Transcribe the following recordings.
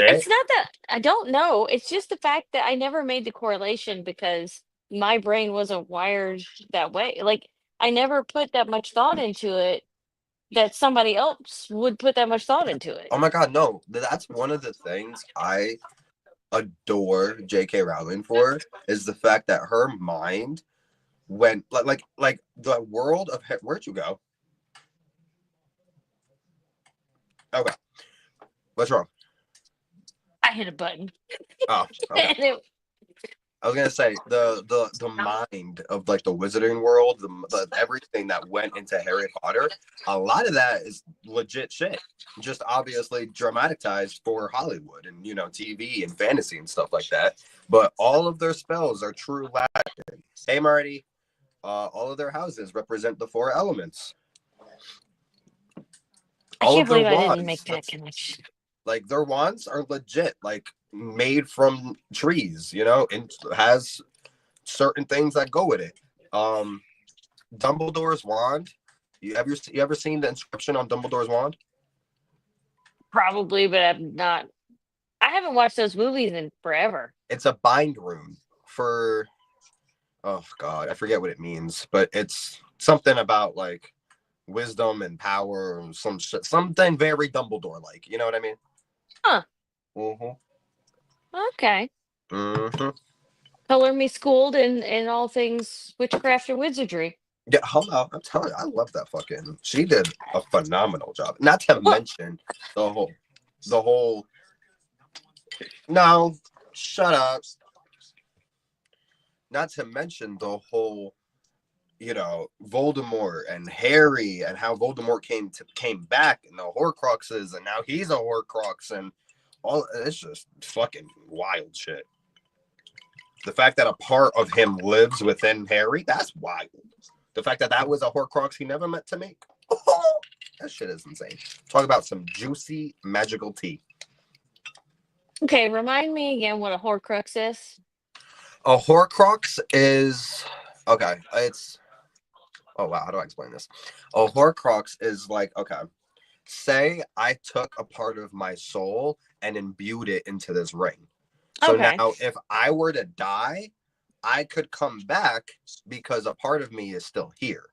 Shit. It's not that I don't know. It's just the fact that I never made the correlation because my brain wasn't wired that way. Like I never put that much thought into it that somebody else would put that much thought into it. Oh my God, no. That's one of the things I adore J.K. Rowling for is the fact that her mind went like the world of where'd you go? Okay, what's wrong? I hit a button. Oh, okay. And it, I was gonna say the mind of like the wizarding world, the everything that went into Harry Potter. A lot of that is legit shit, just obviously dramatized for Hollywood and TV and fantasy and stuff like that. But all of their spells are true Latin. Hey, Marty, all of their houses represent the four elements. I All can't of their believe I didn't make wands, that connection. like their wands are legit, like made from trees, and has certain things that go with it. Um, Dumbledore's wand. You ever seen the inscription on Dumbledore's wand? Probably, but I'm not. I haven't watched those movies in forever. It's a bind rune for, oh God, I forget what it means, but it's something about like wisdom and power and some shit, something very Dumbledore like. You know what I mean? Huh. Mm-hmm. Okay. Mm-hmm. Color me schooled in all things witchcraft and wizardry. Yeah, hello. I'm telling you, I love that fucking. She did a phenomenal job. Not to Well, mention the whole. No, shut up. Not to mention the whole, Voldemort and Harry and how Voldemort came back and the Horcruxes and now he's a Horcrux and all. It's just fucking wild shit. The fact that a part of him lives within Harry, that's wild. The fact that that was a Horcrux he never meant to make. That shit is insane. Talk about some juicy magical tea. okay, remind me again what a Horcrux is. A Horcrux is okay. It's oh wow. How do I explain this? A Horcrux is like okay. Say I took a part of my soul and imbued it into this ring. So Okay. now, if I were to die, I could come back because a part of me is still here.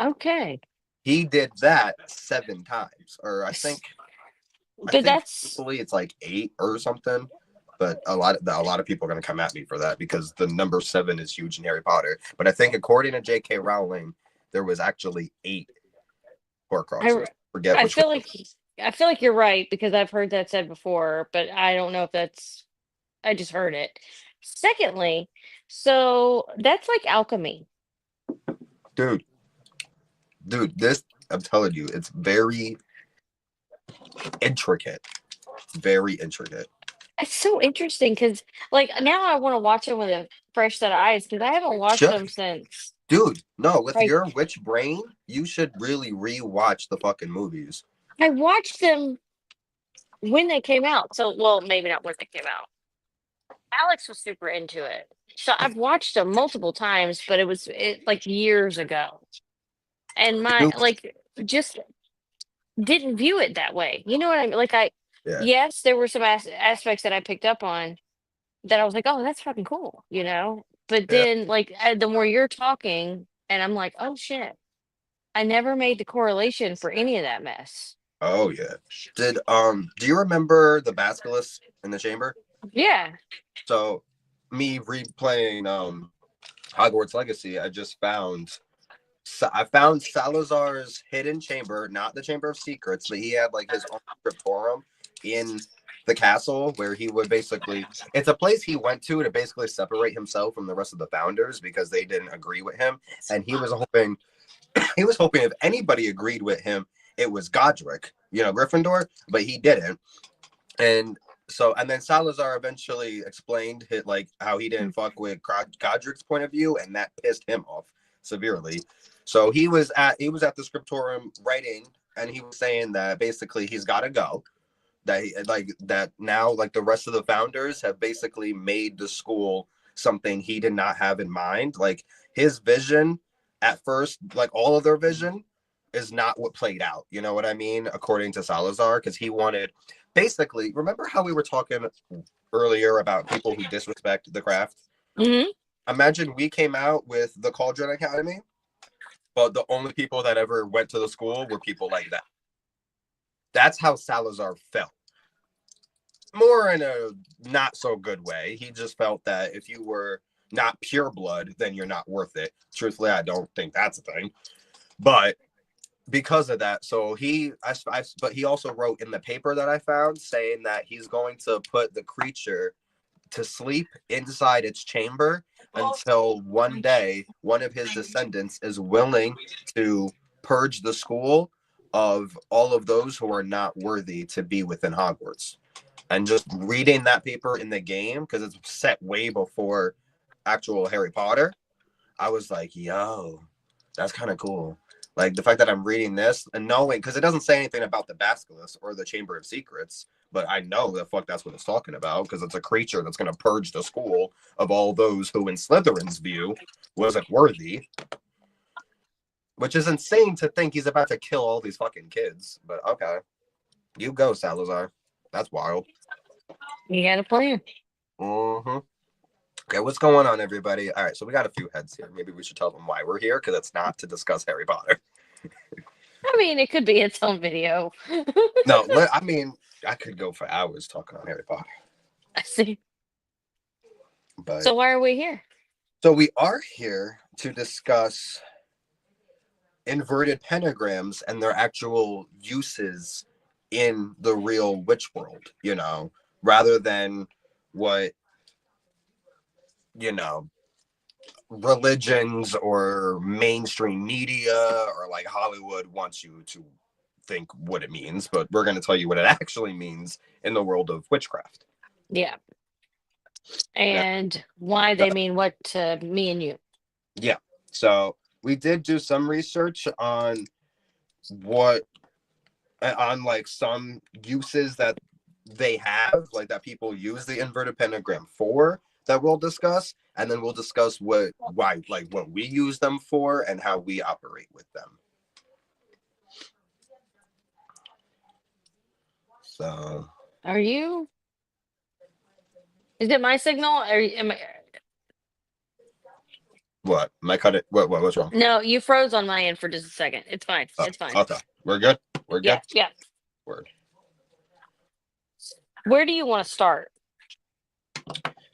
Okay. He did that 7 times, or I think S- I But think that's truthfully it's like 8 or something. But a lot of people are going to come at me for that because the number 7 is huge in Harry Potter. But I think according to J.K. Rowling, there was actually 8 I Horcruxes. Forget I which feel one. like I feel like you're right because I've heard that said before, but I don't know if that's I just heard it. Secondly, so that's like alchemy. Dude, dude, this I'm telling you, it's very intricate. Very intricate. It's so interesting because like now I want to watch them with a fresh set of eyes because I haven't watched Should them since dude, no, with like your witch brain, you should really rewatch the fucking movies. I watched them when they came out. So well, maybe not when they came out. Alex was super into it. So I've watched them multiple times, but it like years ago. And my Dude, like just didn't view it that way. You know what I mean? Like yeah, yes, there were some aspects that I picked up on that I was like, oh, that's fucking cool, you know? But yeah. then like the more you're talking, and I'm like, oh shit, I never made the correlation for any of that mess. Oh yeah. Do you remember the basilisk in the chamber? Yeah. So me replaying Hogwarts Legacy, I found Salazar's hidden chamber, not the Chamber of Secrets, but he had like his own scriptorum in the castle where he would basically it's a place he went to basically separate himself from the rest of the founders because they didn't agree with him. And he was hoping if anybody agreed with him, it was Godric, Gryffindor, but he didn't. And and then Salazar eventually explained like how he didn't fuck with Godric's point of view, and that pissed him off severely. So he was at the scriptorium writing, and he was saying that basically he's got to go. That now like the rest of the founders have basically made the school something he did not have in mind. Like his vision at first, like all of their vision is not what played out. You know what I mean? According to Salazar, because he wanted basically. Remember how we were talking earlier about people who disrespect the craft? Mm-hmm. Imagine we came out with the Cauldron Academy, but the only people that ever went to the school were people like that. That's how Salazar felt. More in a not so good way. He just felt that if you were not pure blood, then you're not worth it. Truthfully, I don't think that's a thing. But because of that, so but he also wrote in the paper that I found saying that he's going to put the creature to sleep inside its chamber until one day one of his descendants is willing to purge the school of all of those who are not worthy to be within Hogwarts. And just reading that paper in the game, because it's set way before actual Harry Potter, I was like, yo, that's kind of cool. Like the fact that I'm reading this and knowing, because it doesn't say anything about the Basilisk or the Chamber of Secrets, but I know the fuck that's what it's talking about, because it's a creature that's going to purge the school of all those who, in Slytherin's view, wasn't worthy. Which is insane to think he's about to kill all these fucking kids. But okay. You go, Salazar. That's wild. You got a plan. Mm-hmm. Okay, what's going on, everybody? All right, so we got a few heads here. Maybe we should tell them why we're here, because it's not to discuss Harry Potter. I mean, it could be its own video. No, I mean, I could go for hours talking on Harry Potter. I see. But So why are we here? so we are here to discuss inverted pentagrams and their actual uses in the real witch world, rather than what, religions or mainstream media or like Hollywood wants you to think what it means, but we're going to tell you what it actually means in the world of witchcraft. Yeah. And why they mean what to me and you. Yeah. So we did do some research on like some uses that they have, like that people use the inverted pentagram for, that we'll discuss, and then we'll discuss what we use them for and how we operate with them. So is it my signal? what? Am I cut it? What's wrong? No, you froze on my end for just a second. It's fine. It's fine. Okay. We're good. We're good. Yeah. Word. Where do you want to start?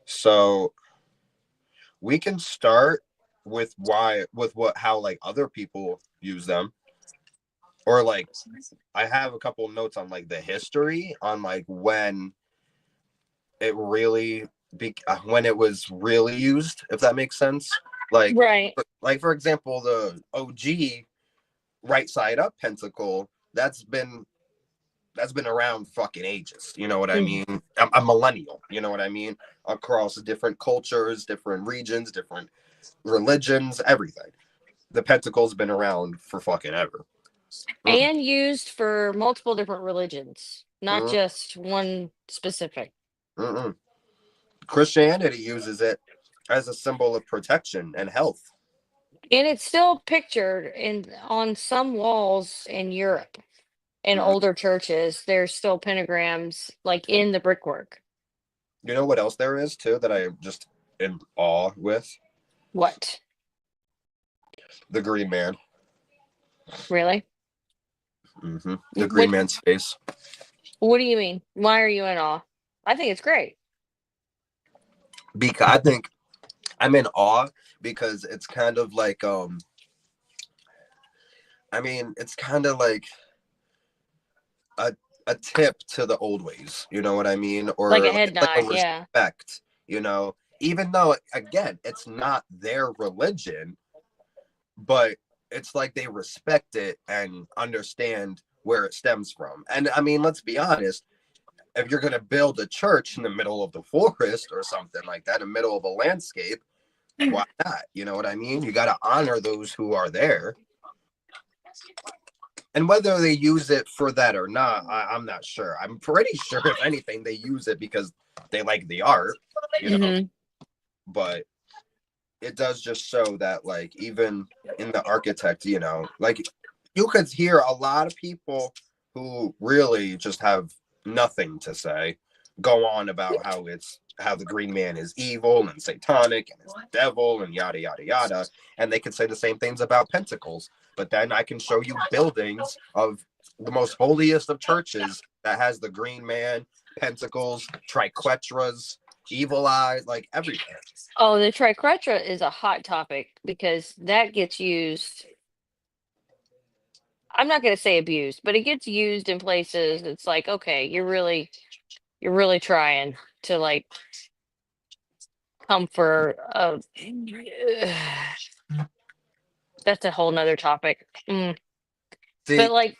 So we can start with how like other people use them, or like I have a couple notes on like the history on like when it really when it was really used, if that makes sense. Like right. Like for example, the OG right side up pentacle that's been around fucking ages. You know what I mean? A millennial. You know what I mean? Across different cultures, different regions, different religions, everything. The pentacle's been around for fucking ever. And used for multiple different religions, not just one specific. Christianity uses it as a symbol of protection and health. And it's still pictured on some walls in Europe. In older churches, there's still pentagrams like in the brickwork. You know what else there is too that I just in awe with? What? The Green Man. Really? The Green Man's face. What do you mean? Why are you in awe? I think it's great. Because I think I'm in awe because it's kind of like it's kind of like a tip to the old ways, you know what I mean? Or like a head nod, like a respect, even though again it's not their religion, but it's like they respect it and understand where it stems from. And I mean, let's be honest, if you're going to build a church in the middle of the forest or something like that, in the middle of a landscape, why not? You know what I mean? You got to honor those who are there. And whether they use it for that or not, I'm not sure. I'm pretty sure, if anything, they use it because they like the art, But it does just show that, like, even in the architect, like you could hear a lot of people who really just have nothing to say go on about how the Green Man is evil and satanic and is the devil and yada yada yada, and they could say the same things about Pentacles. But then I can show you buildings of the most holiest of churches that has the Green Man, Pentacles, Triquetras, Evil Eye, like everywhere. Oh, the triquetra is a hot topic because that gets used. I'm not going to say abused, but it gets used in places. It's like, okay, you're really trying to like come for a. That's a whole nother topic. But See, like,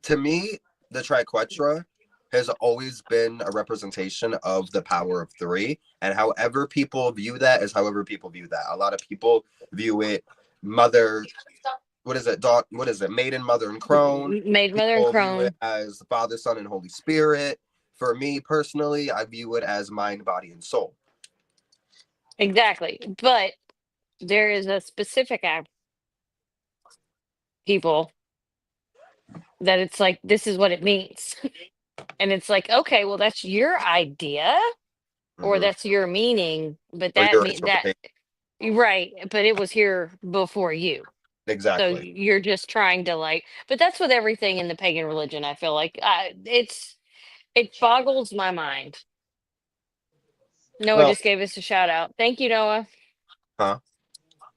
to me, the Triquetra has always been a representation of the power of three, and however people view that is however people view that. A lot of people view it mother, what is it, what is it, maiden, mother, and crone. Maid, mother, and People view it crone. as the Father, Son, and Holy Spirit. For me personally, I view it as mind, body, and soul. Exactly. But there is a specific people that it's like, this is what it means. And it's like, okay, well, that's your idea or Mm-hmm. that's your meaning, but Or that your mean that interpretation. right, but it was here before you. So Exactly. you're just trying to like, but that's with everything in the pagan religion. I feel like it boggles my mind. Noah Well, just gave us a shout out. Thank you, Noah. huh?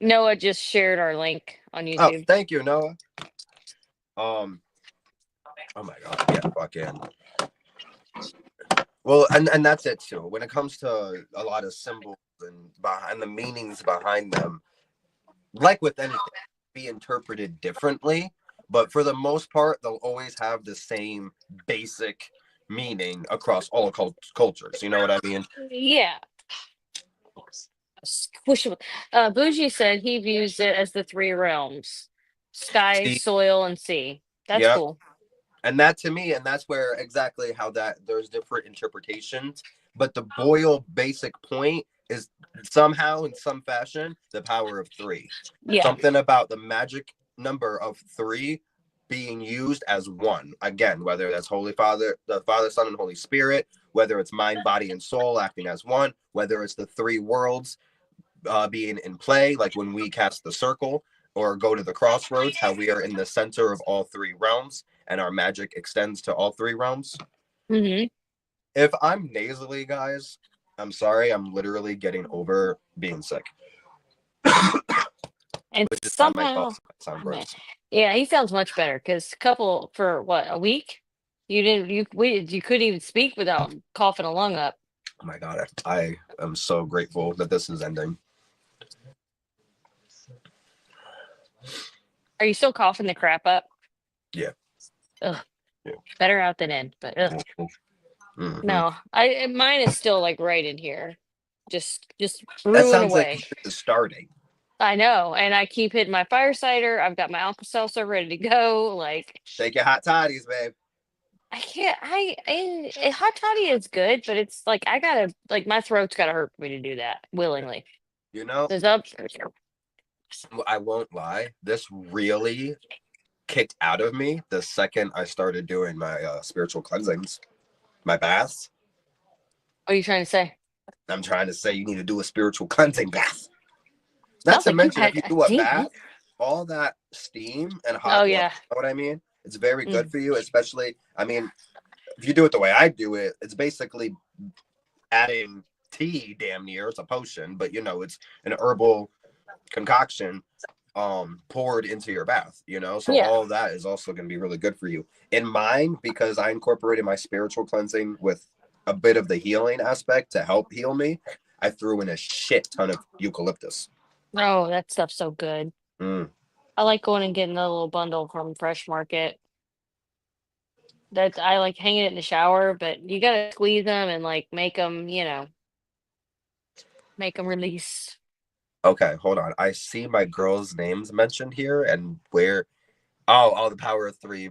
Noah just shared our link on Oh, YouTube. thank you, Noah. Oh my God, yeah, fucking. Well, and that's it too. When it comes to a lot of symbols and behind the meanings behind them, like with anything, be interpreted differently. But for the most part, they'll always have the same basic meaning across all cultures. You know what I mean? Yeah. Squish- Bougie said he views it as the three realms: sky, See, soil, and sea. That's yep. cool. And that to me, and that's where exactly how that there's different interpretations. But the Boyle basic point is somehow in some fashion the power of three. Yeah. Something about the magic number of three being used as one. Again, whether that's Holy Father, the Father, Son, and Holy Spirit, whether it's mind, body, and soul acting as one, whether it's the three worlds being in play, like when we cast the circle or go to the crossroads, how we are in the center of all three realms and our magic extends to all three realms. Hmm. If I'm nasally, guys, I'm sorry. I'm literally getting over being sick, And which is why my somehow, thoughts sound man, gross. yeah, he sounds much better because couple for what, a week? You couldn't even speak without coughing a lung up. Oh my God. I am so grateful that this is ending. Are you still coughing the crap up? Yeah. Ugh, Yeah. better out than in, but ugh. Mm-hmm. No, mine is still like right in here, just That brewing sounds like away. this is starting. I know, and I keep hitting my fire cider. I've got my alka seltzer ready to go. Like Take your hot toddies, babe. I can't. Hot toddy is good, but it's like I gotta like my throat's gotta hurt for me to do that willingly. You know, There's up. I won't lie. This really kicked out of me the second I started doing my spiritual cleansings, my baths. What are you trying to say? I'm trying to say you need to do a spiritual cleansing bath. Not Sounds to like you mention, if had you a do a demon. bath, all that steam and Oh hot water, yeah. you know what I mean? It's very good Mm. for you, especially, I mean, if you do it the way I do it, it's basically adding tea damn near. It's a potion, but it's an herbal concoction poured into your bath, so Yeah. all of that is also going to be really good for you. In mine, because I incorporated my spiritual cleansing with a bit of the healing aspect to help heal me, I threw in a shit ton of eucalyptus. Oh, that stuff's so good. Mm. I like going and getting a little bundle from Fresh Market. That I like hanging it in the shower, but you gotta squeeze them and like make them release. Okay, hold on, I see my girls' names mentioned here and where. Oh, the power of three.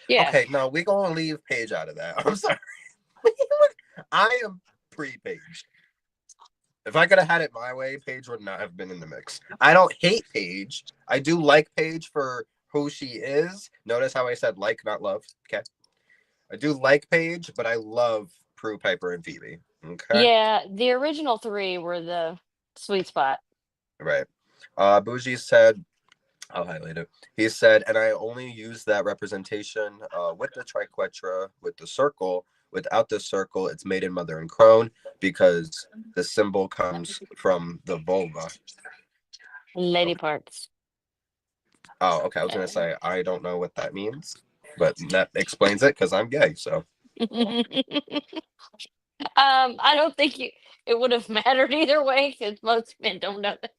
Yeah. Okay, no, we're gonna leave Paige out of that. I'm sorry. I am pre-Paige. If I could have had it my way, Paige would not have been in the mix. I don't hate Paige. I do like Paige for who she is. Notice how I said like, not love. Okay. I do like Paige, but I love Prue, Piper, and Phoebe. Okay. Yeah, the original three were the sweet spot. Right. Bougie said, I'll highlight it. He said, and I only use that representation with the triquetra, with the circle. Without the circle, it's maiden, mother, and crone because the symbol comes from the vulva. Lady parts. Oh, okay. I was gonna say I don't know what that means, but that explains it because I'm gay. So I don't think it would have mattered either way because most men don't know that.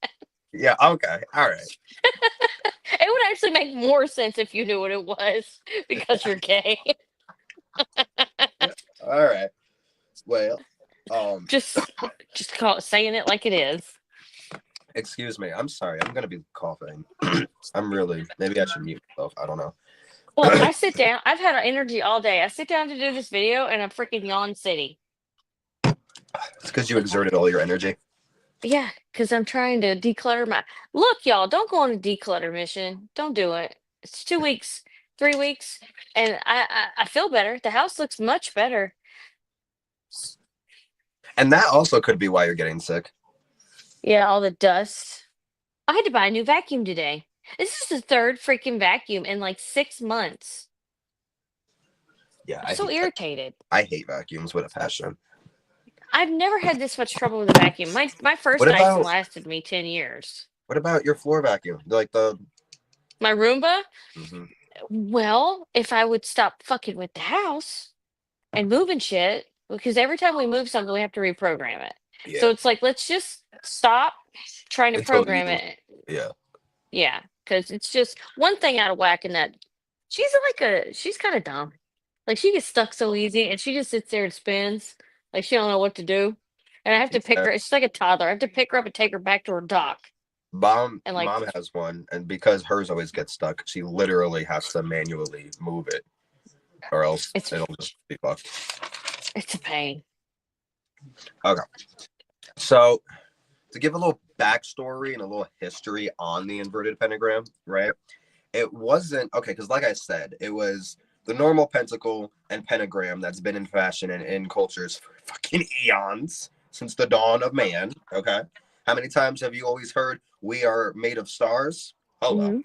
yeah, okay, all right, It would actually make more sense if you knew what it was because you're gay. all right. Well, um, just just call it saying it like it is. excuse me. I'm sorry. I'm gonna be coughing. I'm really. Maybe I should mute myself. I don't know. Well, I sit down. I've had energy all day. I sit down to do this video and I'm freaking yawn city. It's because you exerted all your energy. Yeah, because I'm trying to declutter my. Look, y'all, don't go on a declutter mission. Don't do it. It's 2 weeks, 3 weeks, and I feel better. The house looks much better. And that also could be why you're getting sick. Yeah, all the dust. I had to buy a new vacuum today. This is the third freaking vacuum in like 6 months. Yeah, I'm so irritated. I hate vacuums with a passion. I've never had this much trouble with a vacuum. My first What Dyson about lasted me 10 years. what about your floor vacuum? Like the. My Roomba? Mhm. Well, if I would stop fucking with the house and moving shit, because every time we move something, we have to reprogram it. So Yeah, it's like, let's just stop trying to until you. program it. Yeah, Yeah, because it's just one thing out of whack in that she's kind of dumb. Like she gets stuck so easy and she just sits there and spins. Like she don't know what to do. And I have to pick her. exactly. She's like a toddler. I have to pick her up and take her back to her dock. And like, Mom has one, and because hers always gets stuck, she literally has to manually move it, or else it's it'll just be fucked. it's a pain. Okay, so to give a little backstory and a little history on the inverted pentagram, right? It wasn't okay because, like I said, it was the normal pentacle and pentagram that's been in fashion and in cultures for fucking eons since the dawn of man. Okay, how many times have you always heard we are made of stars? Hello.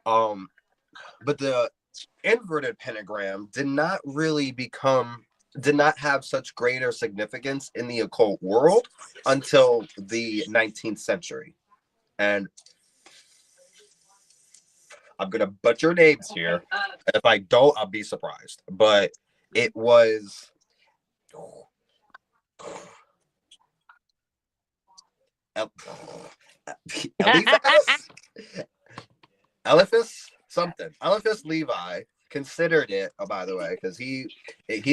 Hmm. But the inverted pentagram did not have such greater significance in the occult world until the 19th century. And I'm gonna butcher names here. If I don't, I'll be surprised. But it was Eliphas? Eliphas? Something. Eliphas Levi considered it, by the way, because he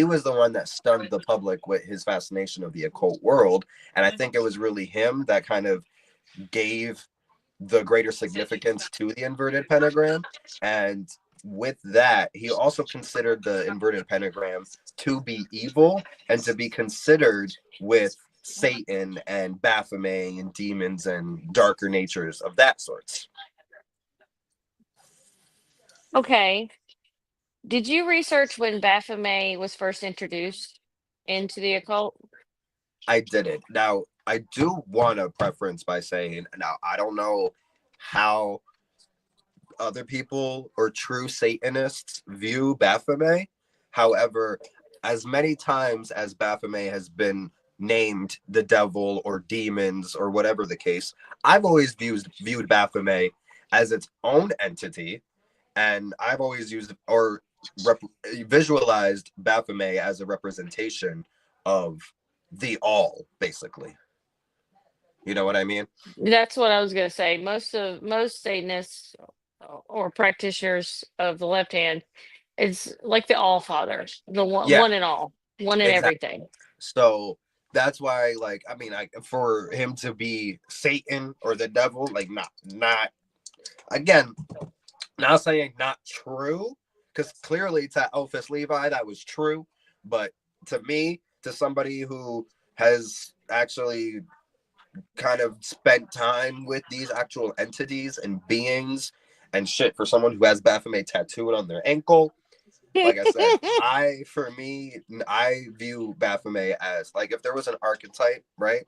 was the one that stunned the public with his fascination of the occult world. And I think it was really him that kind of gave the greater significance to the inverted pentagram. And with that, he also considered the inverted pentagram to be evil and to be considered with Satan and Baphomet and demons and darker natures of that sorts. Okay. Did you research when Baphomet was first introduced into the occult? I did it. Now, I do want to preference by saying, now, I don't know how other people or true Satanists view Baphomet. However, as many times as Baphomet has been named the devil or demons or whatever the case, I've always viewed Baphomet as its own entity, and I've always used or visualized Baphomet as a representation of the all, basically. You know what I mean? That's what I was going to say. Most Satanists or practitioners of the left hand, it's like the All Father, the Yeah, one and all, one and exactly. everything. So that's why, like, I mean, for him to be Satan or the devil, like, not again, not saying not true, because clearly to Elphus Levi that was true, but to me, to somebody who has actually kind of spent time with these actual entities and beings and shit. For someone who has Baphomet tattooed on their ankle, like I said, for me, I view Baphomet as like if there was an archetype, right?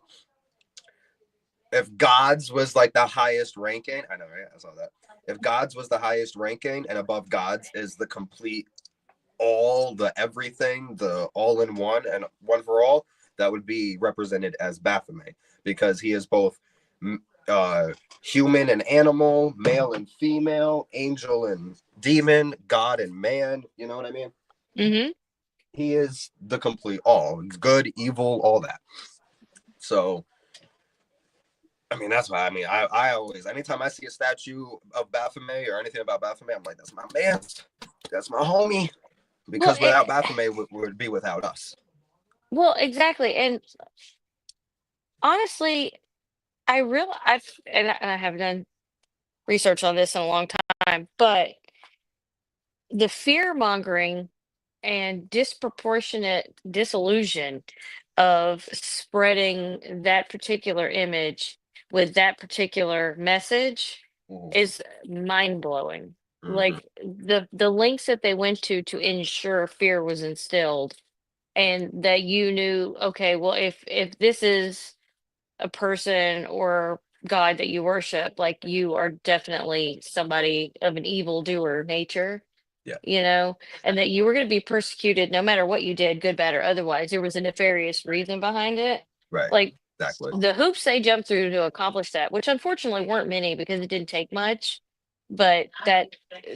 If gods was like the highest ranking, I know, right? I saw that. If gods was the highest ranking and above gods is the complete all, the everything, the all in one and one for all, that would be represented as Baphomet because he is both uh, human and animal, male and female, angel and demon, God and man. You know what I mean? Hmm. He is the complete all, good, evil, all that. So I mean, that's why I always, anytime I see a statue of Baphomet or anything about Baphomet, I'm like, that's my man. That's my homie. Well, Because without Baphomet would be without us. well, exactly. And honestly, and I have done research on this in a long time, but the fear mongering and disproportionate disillusion of spreading that particular image with that particular message Mm-hmm. is mind blowing. Mm-hmm. Like the lengths that they went to ensure fear was instilled and that you knew, okay, well, if this is a person or god that you worship, like you are definitely somebody of an evil doer nature, Yeah. and that you were going to be persecuted no matter what you did, good, bad, or otherwise. There was a nefarious reason behind it. Right. Like Exactly. the hoops they jumped through to accomplish that, which unfortunately weren't many because it didn't take much. But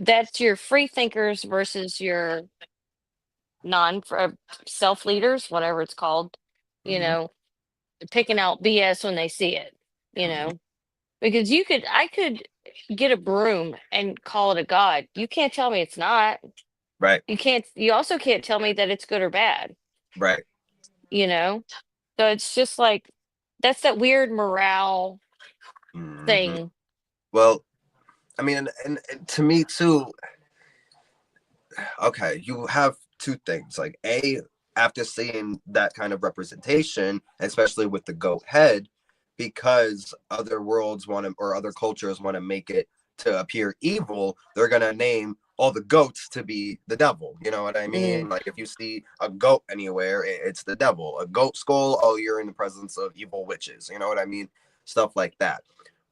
that's your free thinkers versus your non self leaders, whatever it's called, you Mm-hmm. know, picking out BS when they see it, you Mm-hmm. know, because I could get a broom and call it a god. You can't tell me it's not. Right. You also can't tell me that it's good or bad, Right. you know? So it's just like, that's that weird morale Mm-hmm. thing. Well, I mean, and to me too. Okay, you have two things. Like a, after seeing that kind of representation, especially with the goat head, because other worlds want to or other cultures want to make it to appear evil, they're gonna name all the goats to be the devil. You know what I Mm, mean? Like if you see a goat anywhere, it's the devil. A goat skull, oh, you're in the presence of evil witches. You know what I mean? Stuff like that.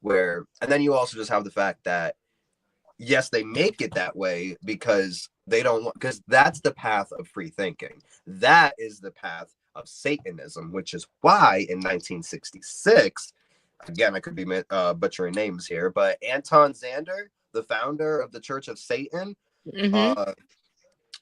Where and then you also just have the fact that yes, they make it that way because they don't want, because that's the path of free thinking. That is the path of Satanism, which is why in 1966, again, I could be butchering names here, but Anton Zander, the founder of the Church of Satan, mm-hmm, uh,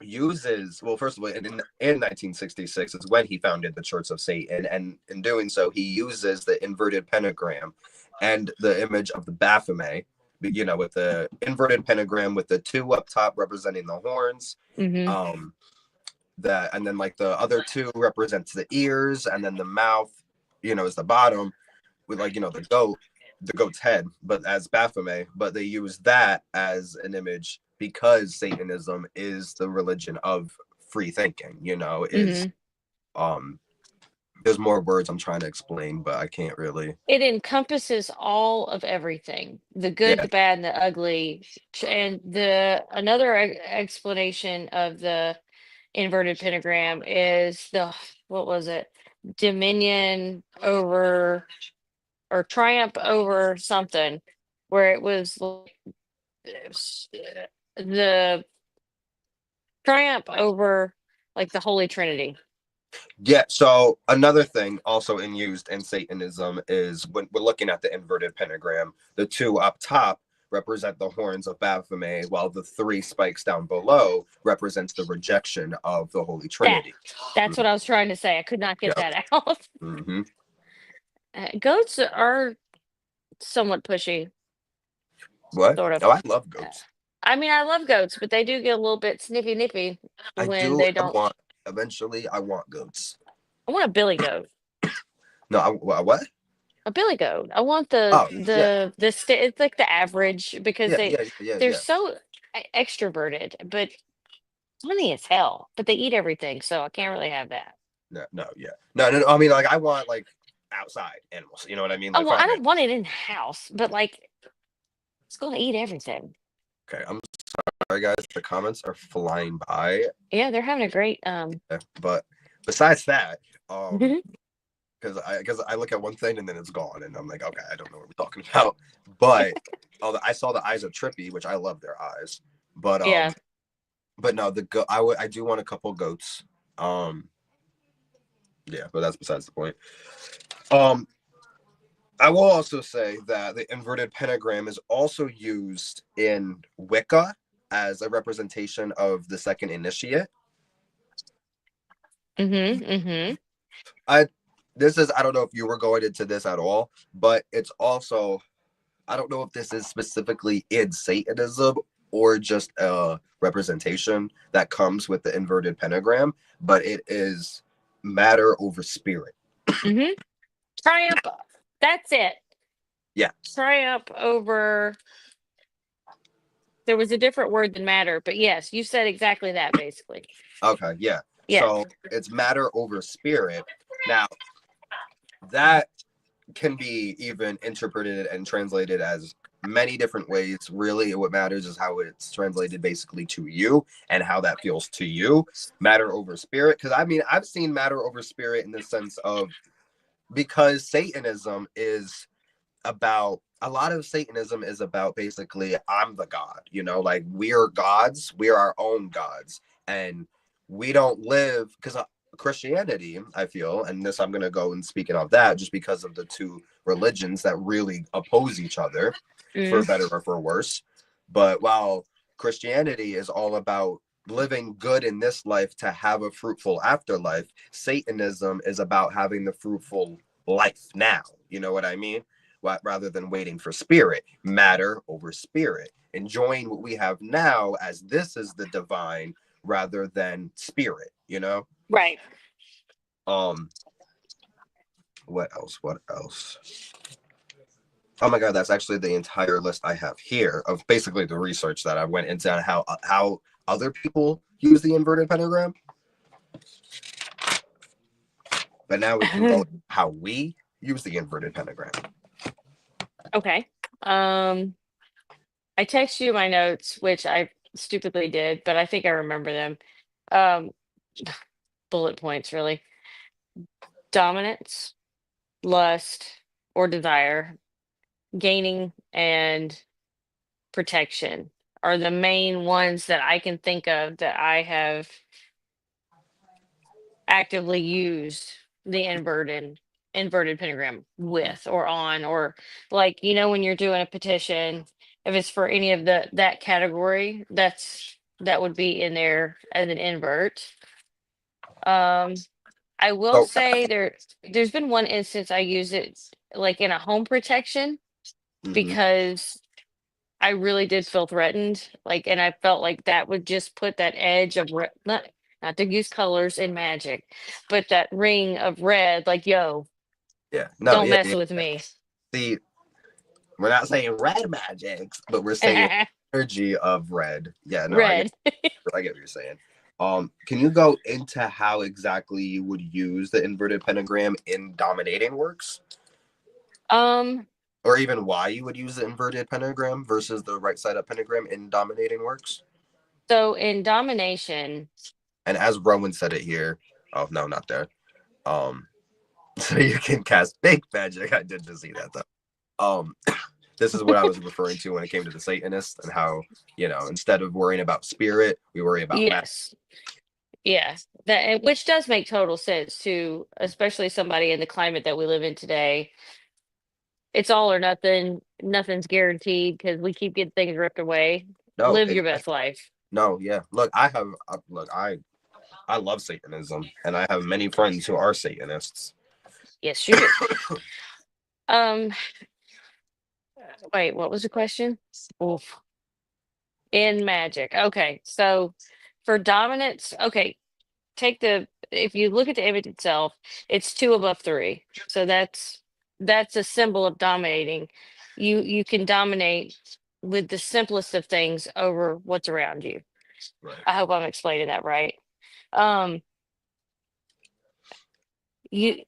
uses, well, first of all, in 1966 is when he founded the Church of Satan, and in doing so, he uses the inverted pentagram and the image of the Baphomet, with the inverted pentagram with the two up top representing the horns, mm-hmm, um, that, and then like the other two represents the ears, and then the mouth, is the bottom with like the goat's head, but as Baphomet. But they use that as an image because Satanism is the religion of free thinking. Is mm-hmm. um there's more words I'm trying to explain, but I can't really. It encompasses all of everything, the good, Yeah, the bad, and the ugly. And the another explanation of the inverted pentagram is what was it? Dominion over or triumph over something, where it was like, the triumph over like the Holy Trinity. yeah. So another thing also in used in Satanism is when we're looking at the inverted pentagram, the two up top represent the horns of Baphomet, while the three spikes down below represents the rejection of the Holy That Trinity. that's what I was trying to say. I could not get Yep. that out. Mm-hmm. Goats are somewhat pushy, What? sort of. Oh, I love Uh, goats. I mean, I love goats, but they do get a little bit snippy nippy I when do. they I don't. want. Eventually, I want goats. I want a billy goat. No, what? A billy goat. I want Oh, yeah, it's like the average because yeah, yeah, yeah, they're yeah. so extroverted, but funny as hell. But they eat everything, so I can't really have that. No, no, yeah, no, no, no. I mean, like, I want like outside animals. You know what I mean? Oh Like well, I farm don't animals. want it in the house, but like it's gonna eat everything. Okay, I'm sorry, guys. The comments are flying by. Yeah, they're having a great But besides that, um, mhm. because I look at one thing and then it's gone, and I'm like, okay, I don't know what we're talking about. But I saw the eyes of Trippy, which I love their eyes. But Yeah. but no, I do want a couple goats. Um, yeah, but that's besides the point. Um, I will also say that the inverted pentagram is also used in Wicca as a representation of the second initiate. Mhm. Mhm. I I don't know if you were going into this at all, but it's also I don't know if this is specifically in Satanism or just a representation that comes with the inverted pentagram, but it is matter over spirit. Mhm. Triumph. That's it. Yeah. Triumph over. There was a different word than matter, but yes, you said exactly that basically. Okay. Yeah. Yeah. So it's matter over spirit. Now that can be even interpreted and translated as many different ways. Really, what matters is how it's translated basically to you and how that feels to you. Matter over spirit. Because I mean, I've seen matter over spirit in the sense of because Satanism is about a lot of Satanism is about basically I'm the god, like we are gods, we are our own gods, and we don't live because Christianity, I feel, and this I'm gonna go and speaking of that just because of the two religions that really oppose each other, for Mm. better or for worse. But while Christianity is all about living good in this life to have a fruitful afterlife, Satanism is about having the fruitful life now. You know what I mean? Rather than waiting for spirit, matter over spirit, enjoying what we have now as this is the divine rather than spirit. Right. Um, what else? What else? Oh my god, that's actually the entire list I have here of basically the research that I went into on how other people use the inverted pentagram. But now we can go how we use the inverted pentagram. Okay. Um, I text you my notes, which I stupidly did, but I think I remember them. Um, bullet points, really. Dominance, lust, or desire, gaining, and protection are the main ones that I can think of that I have actively used the inverted pentagram with or on or like when you're doing a petition, if it's for any of that category, that would be in there as an invert. um I will So, say there's been one instance I used it like in a home protection mhm, because I really did feel threatened, like, and I felt like that would just put that edge of not to use colors in magic, but that ring of red, like, yo, yeah, no, don't yeah, mess yeah. with me. See, we're not saying red magics, but we're saying energy of red. Yeah, no, Red. I get what you're saying. Can you go into how exactly you would use the inverted pentagram in dominating works? Um, Or even why you would use the inverted pentagram versus the right side up pentagram in dominating works? so in domination, And as Rowan said it here, oh no, not there. Um, so you can cast big magic. I did just see that though. Um, this is what I was referring to when it came to the Satanists and how, instead of worrying about spirit, we worry about matter. yes, yeah, which does make total sense to especially somebody in the climate that we live in today. It's all or nothing. Nothing's guaranteed because we keep getting things ripped away. No, Live your exactly. best life. No, yeah. Look, I love Satanism, and I have many friends who are Satanists. Yes, you do. Um, wait, what was the question? Oof. In magic. Okay, so for dominance, okay, if you look at the image itself, it's two above three. So that's a symbol of dominating. You can dominate with the simplest of things over what's around you. Right. I hope I'm explaining that right. Um, you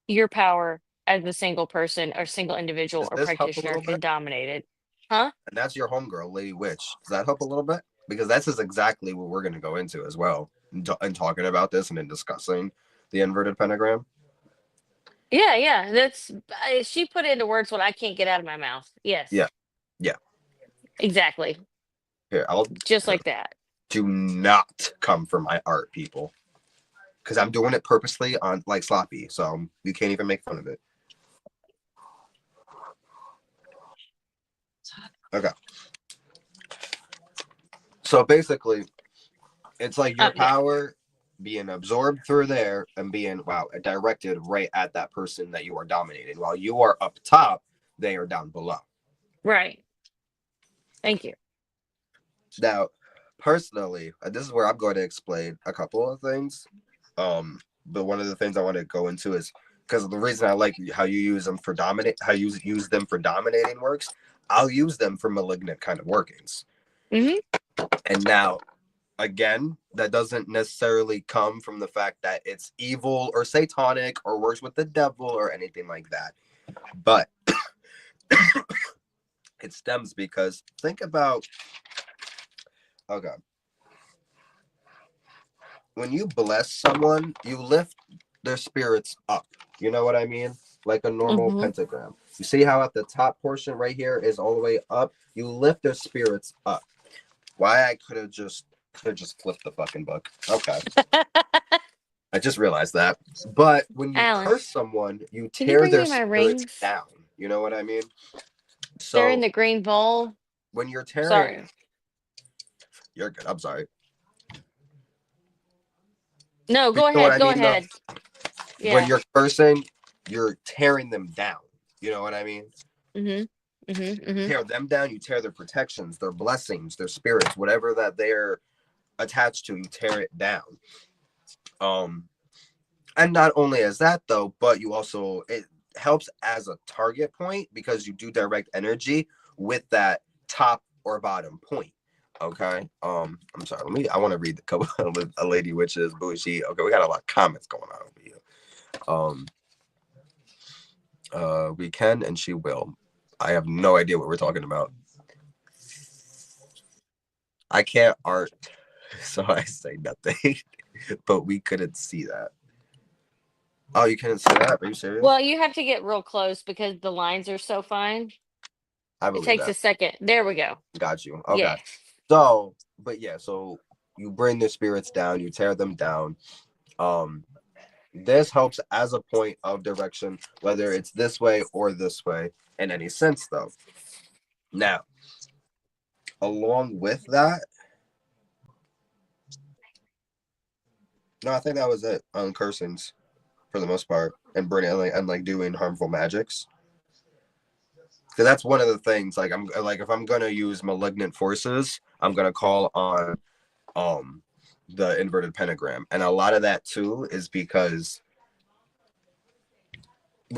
your power as a single person or single individual Does or this help a practitioner little is bit? dominated. Huh? And that's your homegirl, Lady Witch. Does that help a little bit? Because that's is exactly what we're going to go into as well, in talking about this and in discussing the inverted pentagram. Yeah, yeah. She put into words what I can't get out of my mouth. Yeah, Yes, yeah. exactly. Here, I'll Just here. like that. Do not come for my art, people, because I'm doing it purposely on like sloppy, so you can't even make fun of it. Okay, so basically, it's like your Yeah. power being absorbed through there and being directed right at that person that you are dominating. While you are up top, they are down below. Right. Thank you. Now, personally, this is where I'm going to explain a couple of things. But one of the things I want to go into is because the reason I like how you use them for dominate, how you use them for dominating works. I'll use them for malignant kind of workings. Hmm. And now, again, that doesn't necessarily come from the fact that it's evil or satanic or works with the devil or anything like that. But it stems because think about, okay, when you bless someone, you lift their spirits up. You know what I mean? Like a normal Hmm. pentagram. You see how at the top portion right here is all the way up? You lift their spirits up. Why I could have just flipped the fucking book. Okay. I just realized that. But when you Alan, curse someone, you can you tear bring their me my spirits rings? down. You know what I mean? They're in So the green bowl. when you're tearing, Sorry. you're good. I'm sorry. No, But go you know what ahead. I Go mean though? ahead. When Yeah. you're cursing, you're tearing them down. You know what I mean? Mhm. Mhm. Mhm. Tear them down, you tear their protections, their blessings, their spirits, whatever that they're attached to, you tear it down. Um, and not only as that though, but you also it helps as a target point because you do direct energy with that top or bottom point. Okay. I'm sorry. I want to read the couple of a lady witches bougie. Okay, we got a lot of comments going on over here. Um, we can and she will. I have no idea what we're talking about. I can't art, so I say nothing. But we couldn't see that. Oh, you couldn't see that? Are you serious? Well, you have to get real close because the lines are so fine. I It believe takes that. a second. There we go. Got you. Okay. Yeah. So, but yeah, so you bring the spirits down, you tear them down. Um, this helps as a point of direction, whether it's this way or this way, in any sense, though. Now, along with that, no, I think that was it on cursings for the most part, and bringing and like doing harmful magics. Because that's one of the things. Like I'm like if I'm gonna use malignant forces, I'm gonna call on um the inverted pentagram, and a lot of that too is because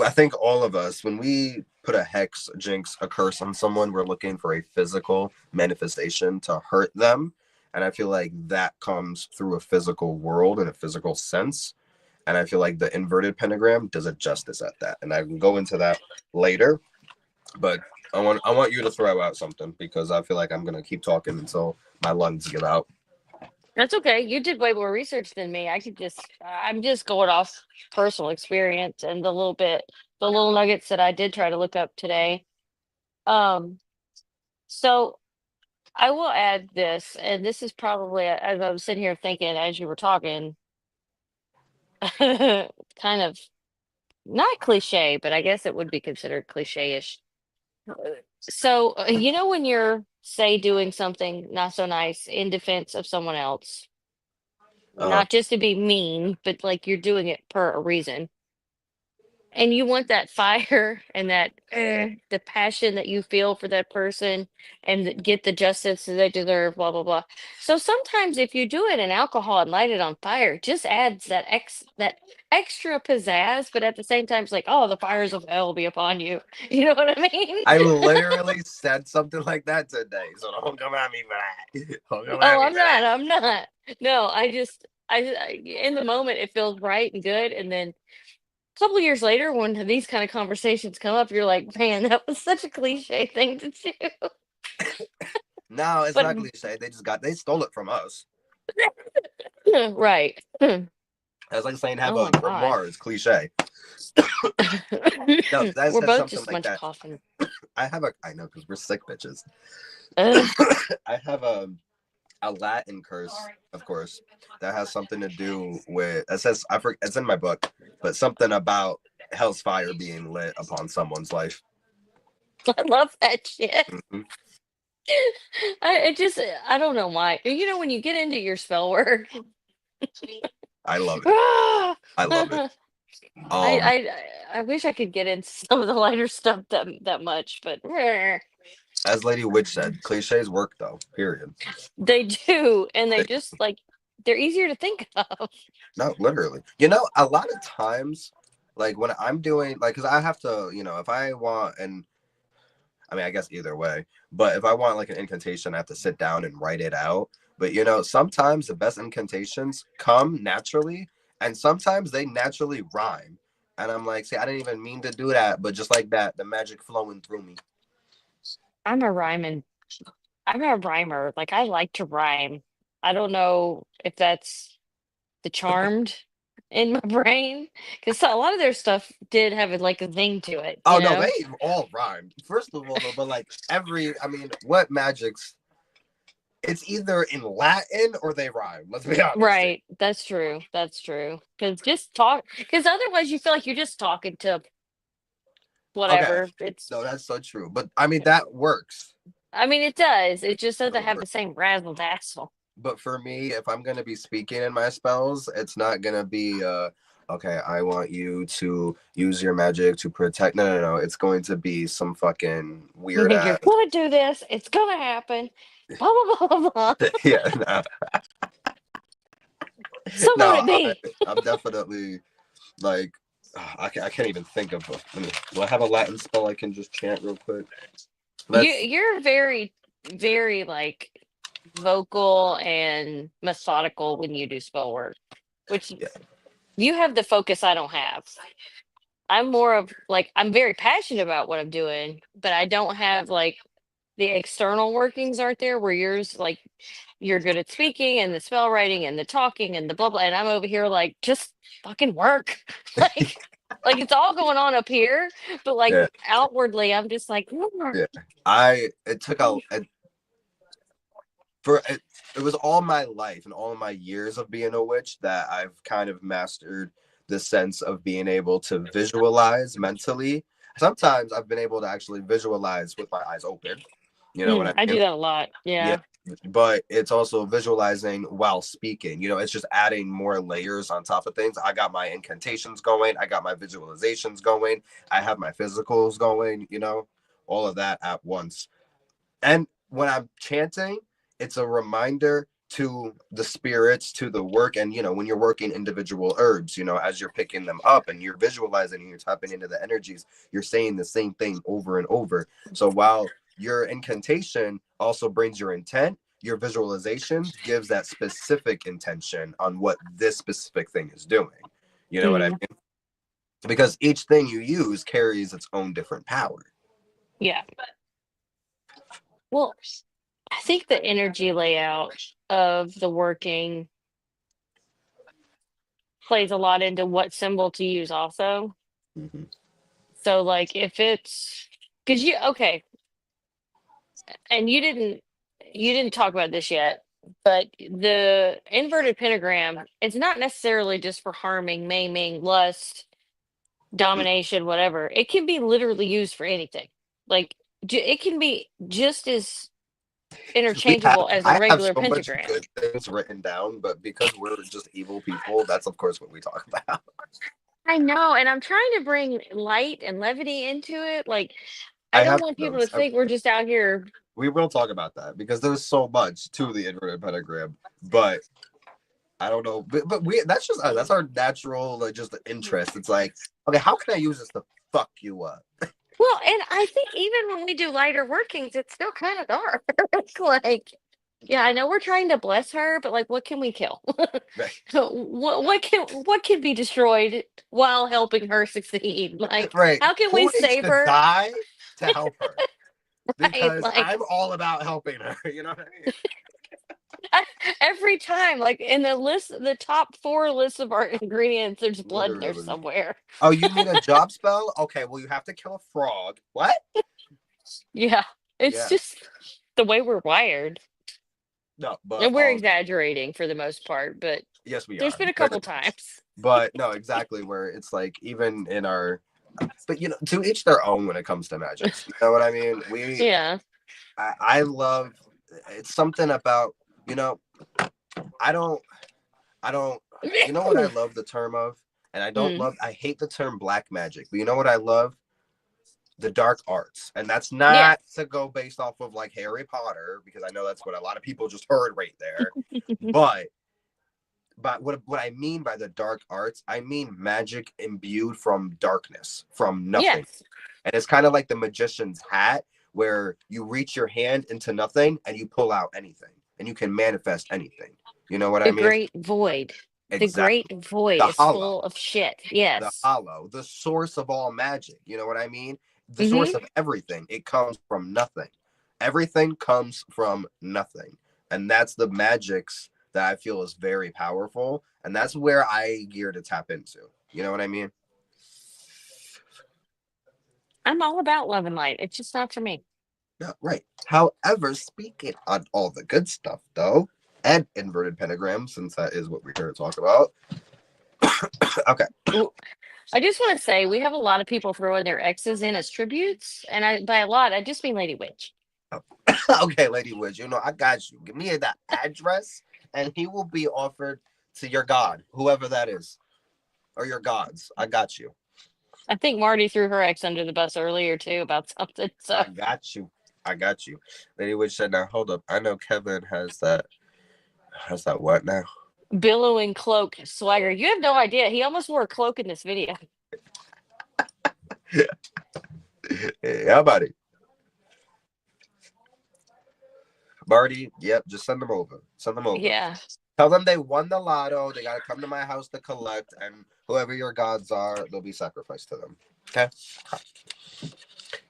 I think all of us, when we put a hex, a jinx, a curse on someone, we're looking for a physical manifestation to hurt them. And I feel like that comes through a physical world in a physical sense. And I feel like the inverted pentagram does a justice at that. And I can go into that later. But I want you to throw out something because I feel like I'm gonna keep talking until my lungs give out. That's okay. You did way more research than me. I'm just going off personal experience and the little nuggets that I did try to look up today. Um, so I will add this, and this is probably as I was sitting here thinking as you were talking, kind of not cliche, but I guess it would be considered cliche-ish. So, you know, when you're, say, doing something not so nice in defense of someone else, Uh, not just to be mean, but like you're doing it for a reason. And you want that fire and that the passion that you feel for that person and get the justice that they deserve, blah blah blah. So sometimes if you do it in alcohol and light it on fire, it just adds that extra pizzazz, but at the same time it's like, oh, the fires of hell be upon you. You know what I mean? I literally said something like that today, so don't come at me for that. Don't come at Oh, me I'm for that. not. I'm not. No, in the moment it feels right and good, and then a couple years later, when these kind of conversations come up, you're like, man, that was such a cliche thing to do. No, it's But not cliche. They stole it from us. right. That's like saying have Oh a my god. grimoire is cliche. No, because I We're said both something just a like bunch of that. coughing. I know because we're sick bitches. Ugh. I have a Latin curse, of course, that has something to do with. It says I forget. It's in my book, but something about hell's fire being lit upon someone's life. I love that shit. Mhm. I don't know why. You know, when you get into your spell work, I love it. I, I love it. I I wish I could get into some of the lighter stuff that much, but As Lady Witch said, cliches work though. Period. they do, and they They, just like they're easier to think of. no, literally. You know, a lot of times, like when I'm doing, like, because I have to, if I want, and I mean, I guess either way, but if I want like an incantation, I have to sit down and write it out. But sometimes the best incantations come naturally, and sometimes they naturally rhyme. And I'm like, see, I didn't even mean to do that, but just like that, the magic flowing through me. I'm a rhyming. I'm a rhymer. Like I like to rhyme. I don't know if that's the charmed in my brain because a lot of their stuff did have like a thing to it, Oh you no, they know? all rhymed. First of all, though, but like I mean, what magics? It's either in Latin or they rhyme. Let's be honest here. Right. That's true. That's true. Because just talk, because otherwise you feel like you're just talking to Okay, whatever. no, that's so true. But I mean, that works. I mean, it does. It just doesn't It'll have work. the same razzle dazzle. But for me, if I'm gonna be speaking in my spells, it's not gonna be okay, I want you to use your magic to protect. No, no, no. It's going to be some fucking weird You're ass. going to do this. It's going to happen. Blah, blah, blah, blah, blah. Yeah, no, So won't no. it be? I'm definitely like I can't even think of. Do I have a Latin spell I can just chant real quick? Let's. You're very, very like vocal and methodical when you do spell work, which Yeah. you have the focus I don't have. I'm more of like I'm very passionate about what I'm doing, but I don't have like the external workings aren't there where yours like you're good at speaking and the spell writing and the talking and the blah blah and I'm over here like just fucking work. Like it's all going on up here, but like Yeah. outwardly I'm just like Yeah. It took it was all my life and all my years of being a witch that I've kind of mastered the sense of being able to visualize mentally. Sometimes I've been able to actually visualize with my eyes open. You know what I I do mean? that a lot. Yeah. Yeah. But it's also visualizing while speaking. It's just adding more layers on top of things. I got my incantations going, I got my visualizations going, I have my physicals going, all of that at once. And when I'm chanting, it's a reminder to the spirits, to the work. And, when you're working individual herbs, as you're picking them up and you're visualizing and you're tapping into the energies, you're saying the same thing over and over. So while your incantation also brings your intent, your visualization gives that specific intention on what this specific thing is doing. You know what I Mhm. mean? Because each thing you use carries its own different power. Yeah. Well, I think the energy layout of the working plays a lot into what symbol to use also. Mhm. So like if it's because you okay, and you didn't talk about this yet, but the inverted pentagram, it's not necessarily just for harming, maiming, lust, domination, whatever. It can be literally used for anything. Like it can be just as interchangeable as a I have regular so much pentagram. good things written down, but because we're just evil people, that's of course what we talk about. I know, and I'm trying to bring light and levity into it. Like, I I don't have want people to notes. think we're just out here. We will talk about that because there's so much to the inverted pentagram, but I don't know. But we that's just that's our natural like just interest. It's like, okay, how can I use this to fuck you up? Well, and I think even when we do lighter workings, it's still kind of dark. Like, Yeah, I know we're trying to bless her, but like, what can we kill? Right. What can be destroyed while helping her succeed? Like, Right. how can we Who needs save to her? die to help her? Right? Because Like I'm all about helping her. You know what I mean? every time, like in the top four lists of our ingredients, there's blood in there Literally. somewhere. Oh, you need a job spell? Okay, well, you have to kill a frog. What? Yeah, it's Yeah. just the way we're wired. No, but And we're exaggerating for the most part, but yes, we there's are been a very couple much. times. But no, exactly where it's like even in our, but to each their own when it comes to magics. You know what I mean? Yeah. I love. It's something about you know. I don't. I don't. You know what I love the term of, and I don't Mm, love. I hate the term black magic, but you know what I love? The dark arts, and that's yeah. not to go based off of like Harry Potter because I know that's what a lot of people just heard right there. But what I mean by the dark arts, I mean magic imbued from darkness, from nothing. Yes. And it's kind of like the magician's hat, where you reach your hand into nothing and you pull out anything, and you can manifest anything. You know what I The mean? great void. The Exactly. great void The is hollow, full of shit. the Yes. hollow, the source of all magic. You know what I mean? The source Hmm. of everything. It comes from nothing. Everything comes from nothing. And that's the magics that I feel is very powerful. And that's where I gear to tap into. You know what I mean? I'm all about love and light. It's just not for me. Yeah, right. However, speaking on all the good stuff, though, and inverted pentagrams, since that is what we're here to talk about. Okay. Ooh, I just want to say we have a lot of people throwing their exes in as tributes, and by a lot, I just mean Lady Witch. Okay, Lady Witch, I got you. Give me that address, and he will be offered to your god, whoever that is, or your gods. I got you. I think Marty threw her ex under the bus earlier too about something. So I got you. I got you. Lady Witch said, "Now hold up. I know Kevin has that. Has that what now? billowing cloak swagger. You have no idea. He almost wore a cloak in this video. Yeah, buddy. Marty. Yep. Just send them over. Send them over. Yeah. Tell them they won the lotto. They got to come to my house to collect, and whoever your gods are, they'll be sacrificed to them. Okay.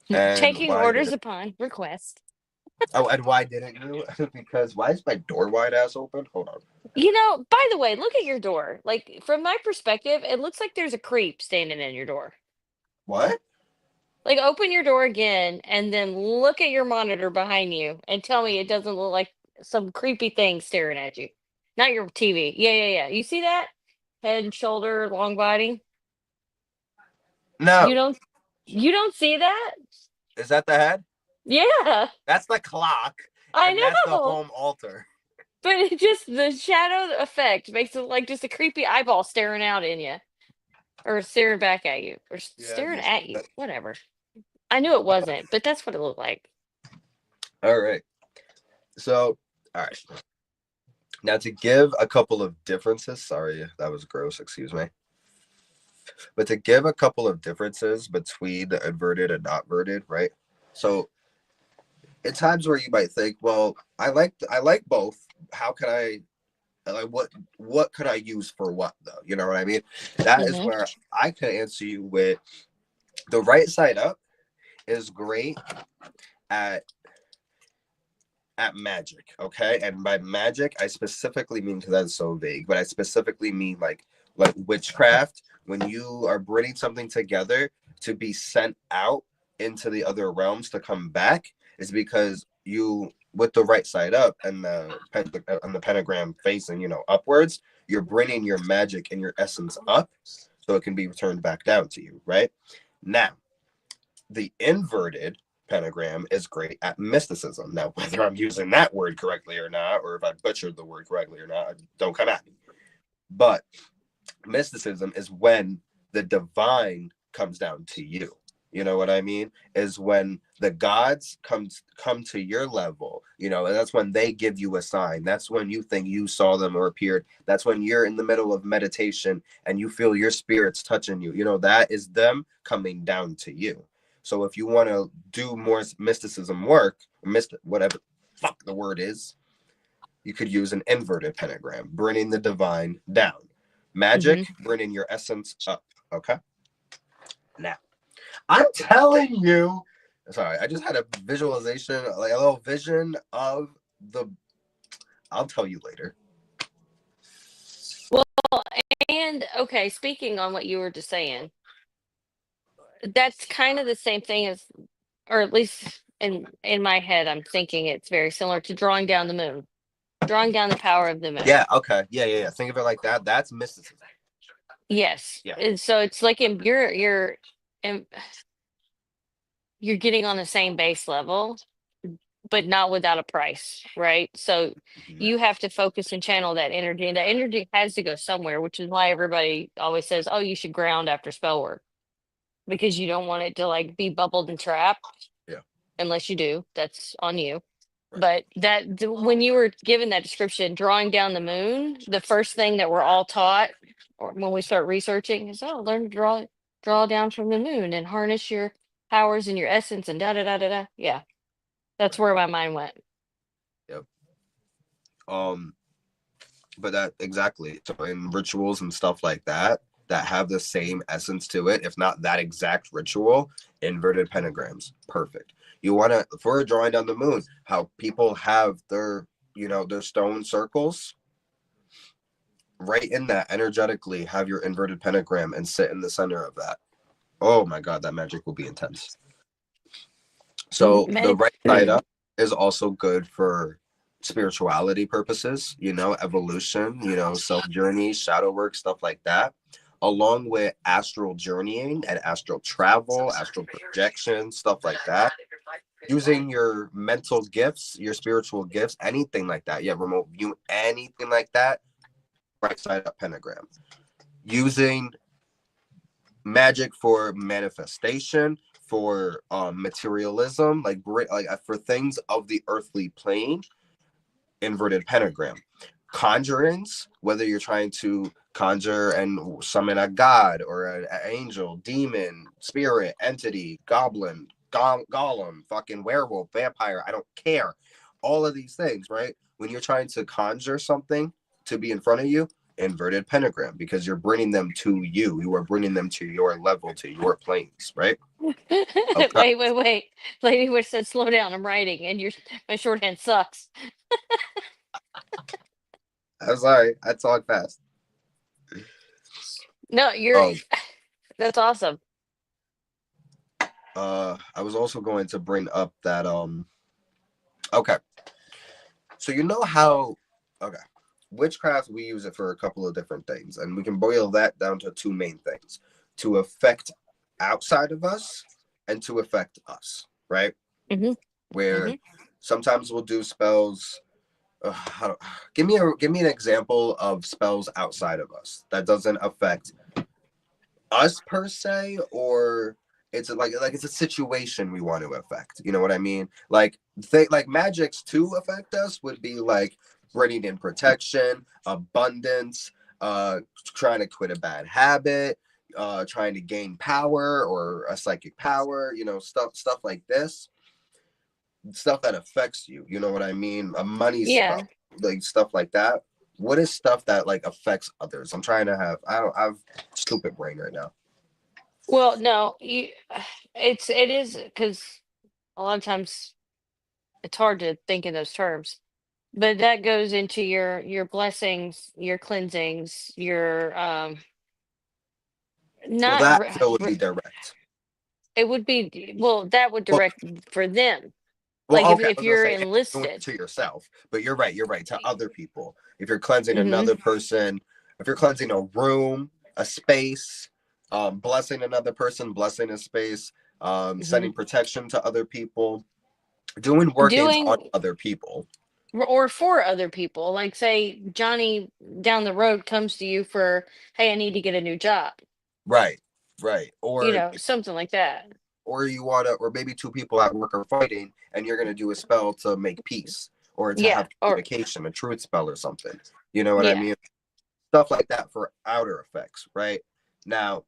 And Taking why orders didn't? upon request. Oh, and why didn't you? Because why is my door wide ass open? Hold on. By the way, look at your door. Like from my perspective, it looks like there's a creep standing in your door. What? Like open your door again and then look at your monitor behind you and tell me it doesn't look like some creepy thing staring at you. Not your TV. Yeah, yeah, yeah. You see that? Head and shoulder, long body. You No. don't you don't see that? Is that the head? Yeah, That's the clock, I and that's the know. home altar. But it just the shadow effect makes it like just a creepy eyeball staring out in you or staring back at you or Yeah, I staring do see at you, that. whatever. I knew it wasn't, but that's what it looked like. All right. So, all right. Now to give a couple of differences. Sorry, that was gross. Excuse me. But to give a couple of differences between the inverted and not inverted, right? So, in times where you might think, well, I like both. How can I like what could I use for what though? You know what I mean? That is Hmm. where I could answer you with the right side up is great at magic, okay? And by magic, I specifically mean because that's so vague, but I specifically mean like witchcraft when you are bringing something together to be sent out into the other realms to come back is because you with the right side up and the pentagram facing upwards, you're bringing your magic and your essence up so it can be returned back down to you, right? Now the inverted pentagram is great at mysticism. Now, whether I'm using that word correctly or not, or if I butchered the word correctly or not, don't come at me. But mysticism is when the divine comes down to you. You know what I mean? Is when the gods come to your level, and that's when they give you a sign. That's when you think you saw them or appeared. That's when you're in the middle of meditation and you feel your spirits touching you. That is them coming down to you. So if you want to do more mysticism work, whatever fuck the word is, you could use an inverted pentagram, bringing the divine down. Magic, bringing your essence up. Okay. Now, I'm telling you, sorry, I just had a visualization, like a little vision of the. I'll tell you later. Well, and okay, speaking on what you were just saying, that's kind of the same thing as, or at least in my head, I'm thinking it's very similar to drawing down the moon, drawing down the power of the moon. Yeah. Okay. Yeah. Think of it like that. That's mysticism. Yes. Yeah. And so it's like in, you're getting on the same base level, but not without a price, right? So you have to focus and channel that energy, and that energy has to go somewhere, which is why everybody always says, "Oh, you should ground after spell work," because you don't want it to like be bubbled and trapped. Yeah. Unless you do, that's on you. Right. But when you were given that description, drawing down the moon, the first thing that we're all taught, or when we start researching, is learn to draw down from the moon and harness your powers and your essence and da da da da da. Yeah, that's where my mind went. Yep. But that exactly. So in rituals and stuff like that have the same essence to it, if not that exact ritual, inverted pentagrams, perfect. You want to, for drawing down the moon, how people have their, their stone circles, right in that energetically have your inverted pentagram and sit in the center of that. Oh my God, that magic will be intense. So the right side up is also good for spirituality purposes, evolution, self journey, shadow work, stuff like that, along with astral journeying and astral travel, astral projection, stuff like that. Using your mental gifts, your spiritual gifts, anything like that. Yeah, remote view, anything like that. Right side up pentagram. Using magic for manifestation, for materialism, like for things of the earthly plane, inverted pentagram. Conjurings, whether you're trying to conjure and summon a god or an angel, demon, spirit, entity, goblin, golem, fucking werewolf, vampire, I don't care. All of these things, right? When you're trying to conjure something to be in front of you, inverted pentagram, because you're bringing them to you. You are bringing them to your level, to your planes, right? Okay. Wait. Lady Witch said, slow down, I'm writing, and my shorthand sucks. I'm sorry, I talk fast. No, that's awesome. I was also going to bring up that okay. So how witchcraft, we use it for a couple of different things, and we can boil that down to two main things: to affect outside of us and to affect us, right? Where sometimes we'll do spells. Give me an example of spells outside of us that doesn't affect us per se, or it's it's a situation we want to affect. You know what I mean? Like magics to affect us would be like bringing in protection, abundance, trying to quit a bad habit, trying to gain power or a psychic power. Stuff like this, stuff that affects you. You know what I mean? A money spell, like stuff like that. What is stuff that like affects others? I'm trying to have. I have stupid brain right now. Well, no, it is because a lot of times it's hard to think in those terms, but that goes into your blessings, your cleansings, your Well, not that still would be direct. it would be, well, that would Well, direct for them. Like okay. I if was gonna you're say doing it enlisted. to yourself, but you're right. You're right, to other people. If you're cleansing another person, if you're cleansing a room, a space, blessing another person, blessing a space, sending protection to other people, doing workings on Doing other people. or for other people, like say Johnny down the road comes to you for, hey, I need to get a new job, Right. Or something like that. you want to, or maybe two people at work are fighting, and you're gonna do a spell to make peace, or to Yeah, have or communication, a truth spell or something. You know what I yeah. mean? Stuff like that for outer effects, right? Now,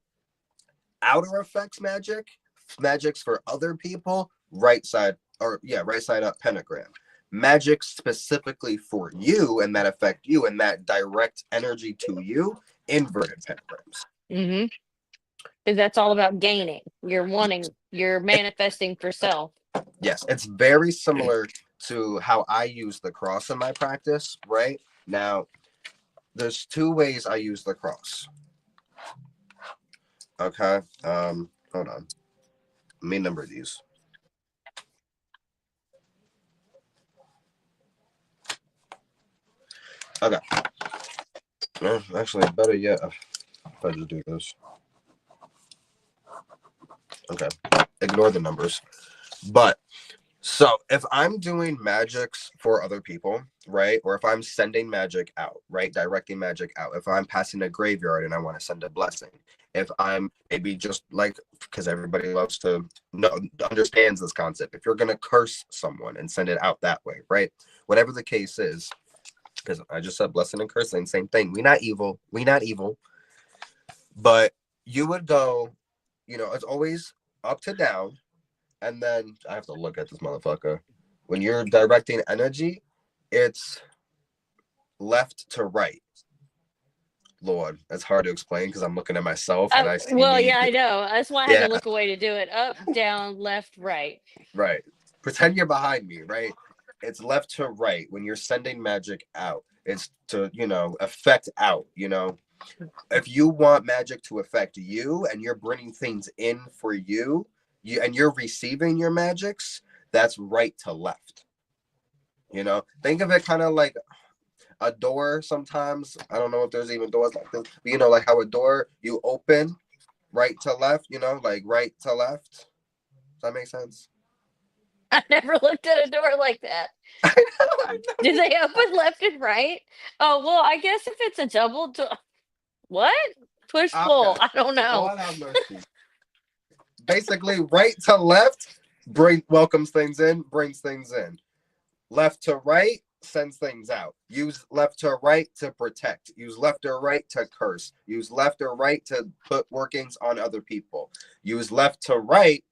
outer effects magics for other people, right side up pentagram. magic specifically for you and that affect you and that direct energy to you, inverted pentagrams. Mm-hmm. Because that's all about gaining. You're manifesting for self. Yes, it's very similar to how I use the cross in my practice, right? Now, there's two ways I use the cross. Okay. Hold on. Let me number these. Okay. Actually, better yet, if I just do this. Okay. Ignore the numbers. But so if I'm doing magics for other people, right? Or if I'm sending magic out, right? Directing magic out. If I'm passing a graveyard and I want to send a blessing. If I'm maybe just like, because everybody loves to know, understands this concept. If you're going to curse someone and send it out that way, right? Whatever the case is, because I just said blessing and cursing, same thing. We not evil. But you would go, it's always up to down. And then I have to look at this motherfucker. When you're directing energy, it's left to right. Lord, that's hard to explain because I'm looking at myself and I see Well, me. yeah, I know. That's why I had Yeah, to look away to do it. Up, down, left, right. right. Pretend you're behind me, right? It's left to right. When you're sending magic out, it's to, affect out, If you want magic to affect you and you're bringing things in for you, and you're receiving your magics, that's right to left. Think of it kind of like a door sometimes. I don't know if there's even doors like this, but like how a door you open right to left, like right to left. Does that make sense? I never looked at a door like that. I know. Do they open left and right? Oh, well, I guess if it's a double door. What? Push pull. Okay. I don't know. Lord have mercy. Basically, right to left welcomes things in, brings things in. Left to right sends things out. Use left to right to protect. Use left or right to curse. Use left or right to put workings on other people. Use left to right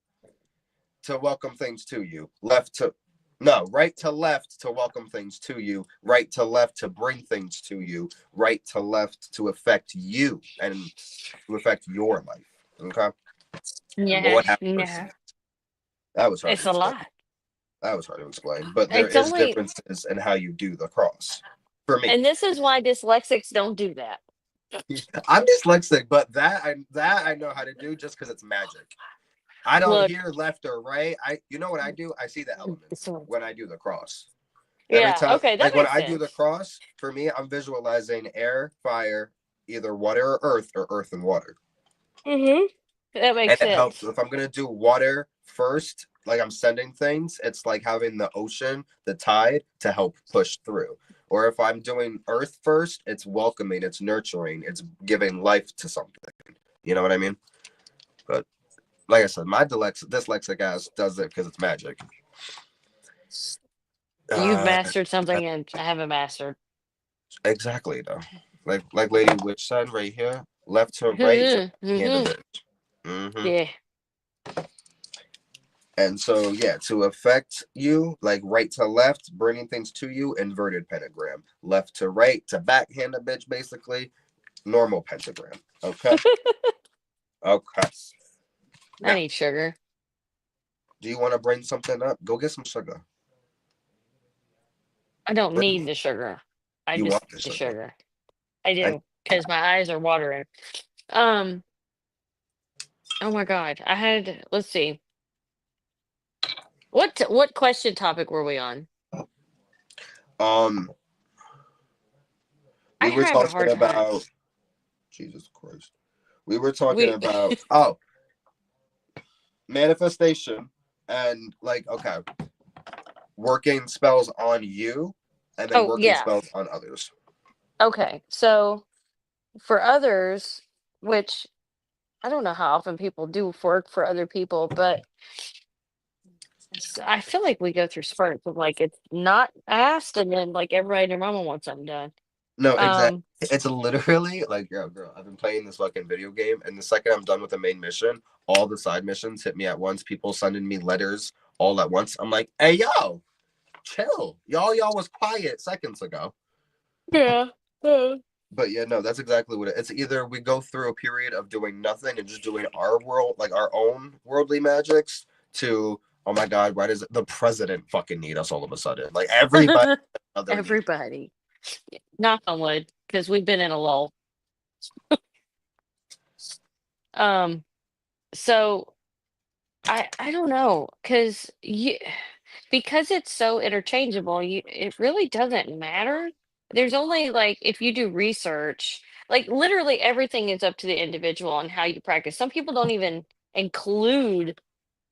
to welcome things to you. Right to left to welcome things to you. Right to left to bring things to you. Right to left to affect you and to affect your life. Okay? Yeah, Lord have mercy. yeah. That was hard It's to a explain. lot. That was hard to explain. But there It's is only, differences in how you do the cross. For me. and this is why dyslexics don't do that. I'm dyslexic, but that I know how to do just because it's magic. I don't Look, hear left or right. You know what I do? I see the elements so- when I do the cross. Every yeah, time, okay, that like when makes I do the sense. cross, for me, I'm visualizing air, fire, either water or earth and water. Mm-hmm. That And makes it helps sense. if I'm gonna do water first, like I'm sending things, it's like having the ocean, the tide to help push through. Or if I'm doing earth first, it's welcoming, it's nurturing, it's giving life to something. You know what I mean? But like I said, my dyslexic ass does it because it's magic. You've Uh, mastered something and I haven't mastered. exactly though. Like Lady Witch said right here, left to right to hand of Mm-hmm. it. Mm-hmm. Yeah. And so, yeah, to affect you, like right to left, bringing things to you, inverted pentagram. Left to right, to backhand a bitch, basically, normal pentagram. Okay. Okay. I Now, need sugar. do you want to bring something up? Go get some sugar. I don't But need the sugar. I you just want the need the sugar. sugar. I And do because my eyes are watering. Um. Oh my God. Let's see. What question topic were we on? um, I we were have a talking hard time. about Jesus Christ. We were talking We about manifestation and like working spells on you and then Oh working yeah. spells on others. Okay. So for others, which I don't know how often people do work for other people, but I feel like we go through spurts of like it's not asked, and then like everybody and their mama wants something done. No, exactly. Um, It's literally like, yo, girl, I've been playing this fucking video game, and the second I'm done with the main mission, all the side missions hit me at once. People sending me letters all at once. I'm like, hey, yo, chill. Y'all was quiet seconds ago. Yeah. But yeah, no, that's exactly what it's either we go through a period of doing nothing and just doing our world, like our own worldly magics, to oh my god, why does the president fucking need us all of a sudden? Like everybody, other need. Everybody. Knock on wood, because we've been in a lull. Um, so I don't know, because it's so interchangeable, it really doesn't matter. There's only like if you do research, like literally everything is up to the individual on how you practice. Some people don't even include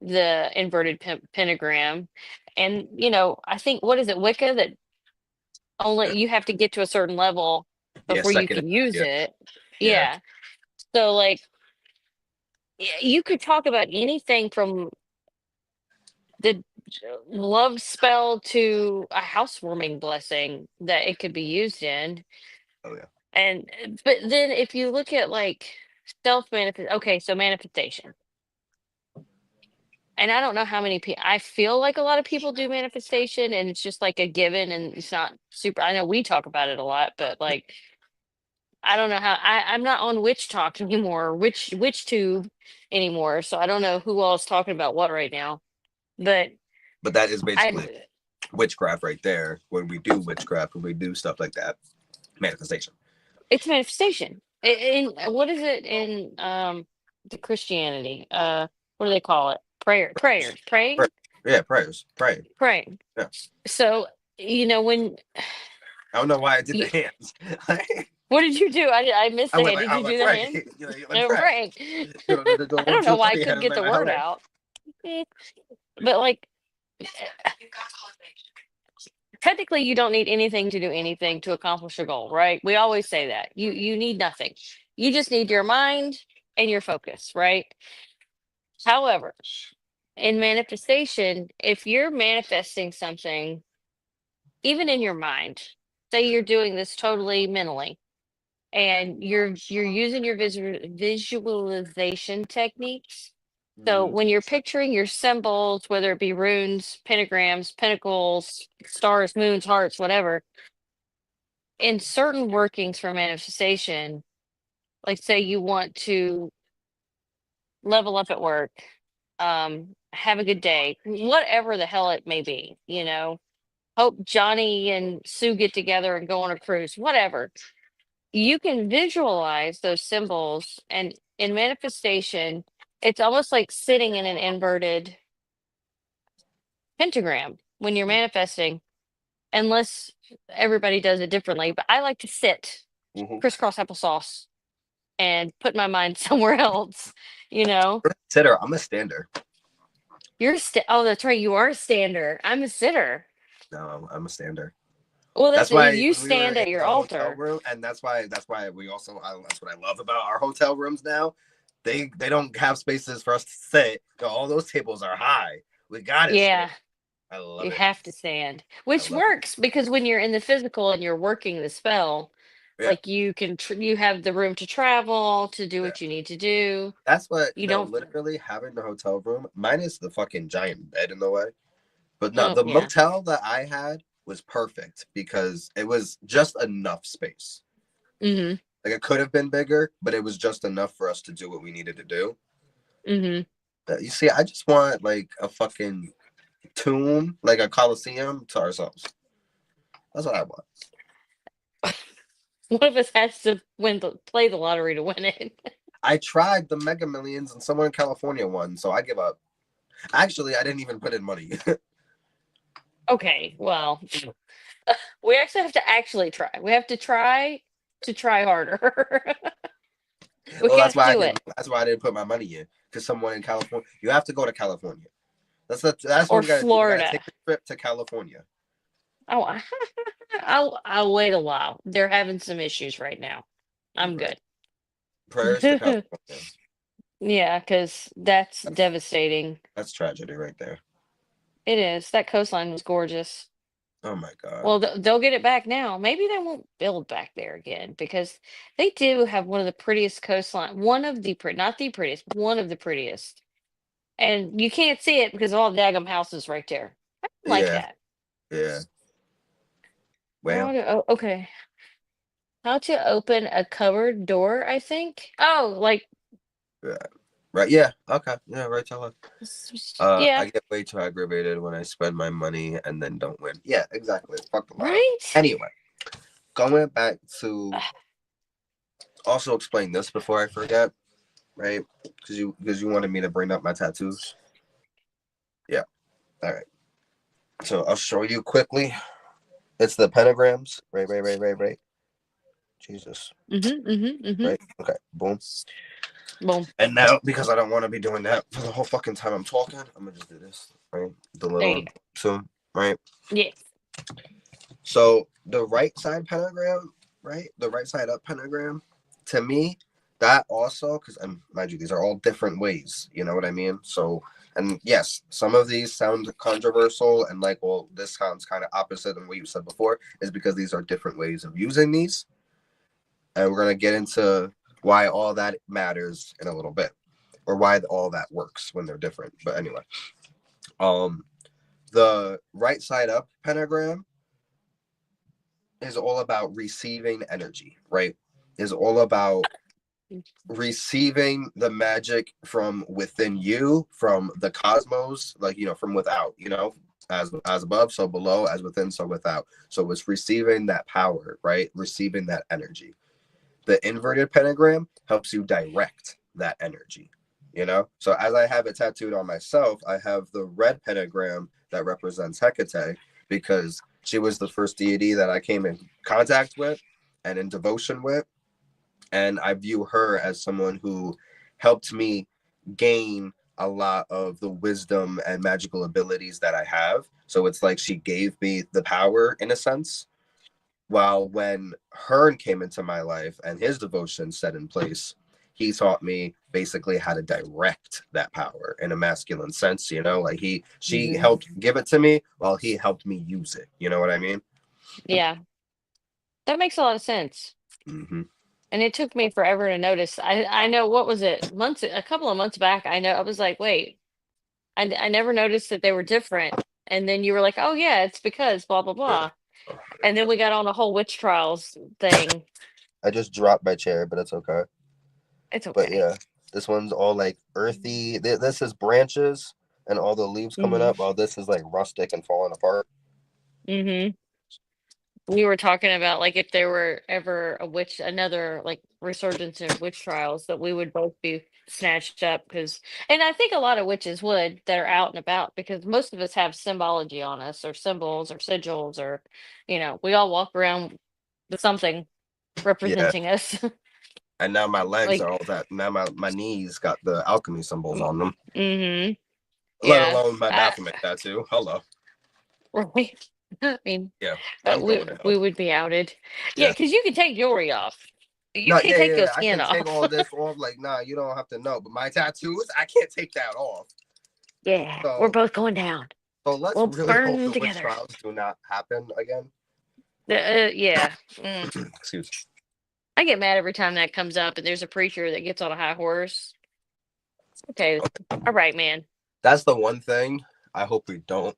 the inverted pentagram. And I think, what is it, Wicca, that only you have to get to a certain level Yeah, before you second. can use Yeah, it. yeah. Yeah. So like you could talk about anything from the love spell to a housewarming blessing that it could be used in. Oh yeah. And but then if you look at like self manifest, okay, so manifestation. And I don't know how many people, I feel like a lot of people do manifestation and it's just like a given and it's not super. I know we talk about it a lot, but like I don't know how I'm not on Witch Talk anymore, or Witch Tube anymore. So I don't know who all is talking about what right now. But But that is basically I witchcraft right there. When we do witchcraft, when we do stuff like that, manifestation. it's manifestation. In what is it in the Christianity? What do they call it? Prayers, praying, Yeah, prayers, praying. praying. Yeah. So when I don't know why I did the you, hands. what did you do? I missed I the went hand. like Did I you was like do the pray, hand? like pray. Praying. The I one, don't know two, why I three, couldn't and get like the my word helmet. out. But like technically you don't need anything to do anything to accomplish a goal, right? We always say that. You need nothing. You just need your mind and your focus, right? However, in manifestation, if you're manifesting something, even in your mind, say you're doing this totally mentally, and you're using your visualization techniques. So Mhm. when you're picturing your symbols, whether it be runes, pentagrams, pentacles, stars, moons, hearts, whatever, in certain workings for manifestation, like say you want to level up at work, have a good day, whatever the hell it may be, hope Johnny and Sue get together and go on a cruise, whatever. You can visualize those symbols, and in manifestation, it's almost like sitting in an inverted pentagram when you're manifesting, unless everybody does it differently. But I like to sit Mhm. crisscross applesauce and put my mind somewhere else. You know, Sitter, I'm a stander. oh, that's right. You are a stander. I'm a sitter. No, I'm a stander. Well, That's why you when we were stand in at your the hotel altar. room, and that's why we also that's what I love about our hotel rooms now. They don't have spaces for us to sit. All those tables are high. We gotta stand. Yeah, I love you it. have to stand, I which love it. works because when you're in the physical and you're working the spell, Yeah, like you have the room to travel, to do yeah. what you need to do. That's what You don't. literally having the hotel room, minus the fucking giant bed in the way. But no, the Yeah. motel that I had was perfect because it was just enough space. Mhm. Like it could have been bigger, but it was just enough for us to do what we needed to do. Mhm. You see, I just want like a fucking tomb, like a coliseum to ourselves. That's what I want. One of us has to play the lottery to win it. I tried the Mega Millions and someone in California won, so I give up. Actually, I didn't even put in money. Okay, well, we actually have to actually try. We have to try harder. We Well, have to do it. That's why I didn't put my money in because someone in California. You have to go to California. That's what Or we got to do. We got to Florida. take a trip to California. Oh, I'll wait a while. They're having some issues right now. I'm Right. good. Prayers to California. Yeah, because that's devastating. That's tragedy right there. It is. That coastline was gorgeous. Oh my god. Well, they'll get it back now. Maybe they won't build back there again because they do have one of the prettiest coastline. One of the not the prettiest, one of the prettiest. And you can't see it because of all the daggum houses right there. I don't like Yeah. that. Yeah. How Well, to, oh, okay. How to open a cupboard door, I think. Oh, like, yeah. Right. Yeah. Okay. Yeah. Right. Tell her. I yeah, get way too aggravated when I spend my money and then don't win. Yeah. Exactly. Fuck the lotto. right? Anyway, going back to also explain this before I forget, right? Because you wanted me to bring up my tattoos. Yeah. All right. So I'll show you quickly. It's the pentagrams. Right. Right. Right. Right. Right. Jesus. Mm-hmm, mm-hmm, mm-hmm. Right. Okay. Boom. Boom. And now, because I don't want to be doing that for the whole fucking time I'm talking, I'm gonna just do this. Right. The There little you go. zoom. Right. Yes. So the right side pentagram, right? The right side up pentagram, to me, that also, because mind you, these are all different ways. You know what I mean? So, and yes, some of these sound controversial and like, well, this sounds kind of opposite than what you said before, is because these are different ways of using these. And we're gonna get into why all that matters in a little bit, or why all that works when they're different. But anyway, um, the right side up pentagram is all about receiving energy, right? Is all about receiving the magic from within you, from the cosmos, like from without, as above, so below, as within, so without. So it's receiving that power, right? Receiving that energy. The inverted pentagram helps you direct that energy. So as I have it tattooed on myself, I have the red pentagram that represents Hecate because she was the first deity that I came in contact with and in devotion with. And I view her as someone who helped me gain a lot of the wisdom and magical abilities that I have. So it's like she gave me the power in a sense. While when Hearn came into my life and his devotion set in place, he taught me basically how to direct that power in a masculine sense, like she Mm-hmm. helped give it to me while he helped me use it. You know what I mean? Yeah, that makes a lot of sense. Mm-hmm. And it took me forever to notice. I know, what was it? A couple of months back, I know I was like, wait, I never noticed that they were different. And then you were like, oh yeah, it's because blah blah blah. And then we got on a whole witch trials thing. I just dropped my chair, but it's okay. It's But okay. yeah, this one's all like earthy. This is branches and all the leaves coming Mm-hmm. up, while this is like rustic and falling apart. Mm-hmm. We were talking about like if there were ever another like resurgence of witch trials, that we would both be snatched up, because, and I think a lot of witches would, that are out and about, because most of us have symbology on us, or symbols or sigils, or we all walk around with something Yeah. representing us. And now my legs are Like, all that. Now my knees got the alchemy symbols on them. mm-hmm. Let Yeah. alone my I Baphomet tattoo. Hello. right. I mean, Yeah, I'm we going to hell. we would be outed. Yeah, Yeah. because you can take jewelry off. You No, can't yeah, take yeah, your yeah. I skin can take all off. this off. Like, nah, you don't have to know. But my tattoos, I can't take that off. Yeah, we're So, both going down. so let's We'll really hope burn the witch together. trials do not happen again. Yeah. Mm. Excuse. I get mad every time that comes up and there's a preacher that gets on a high horse. Okay. All right, man. That's the one thing I hope we don't.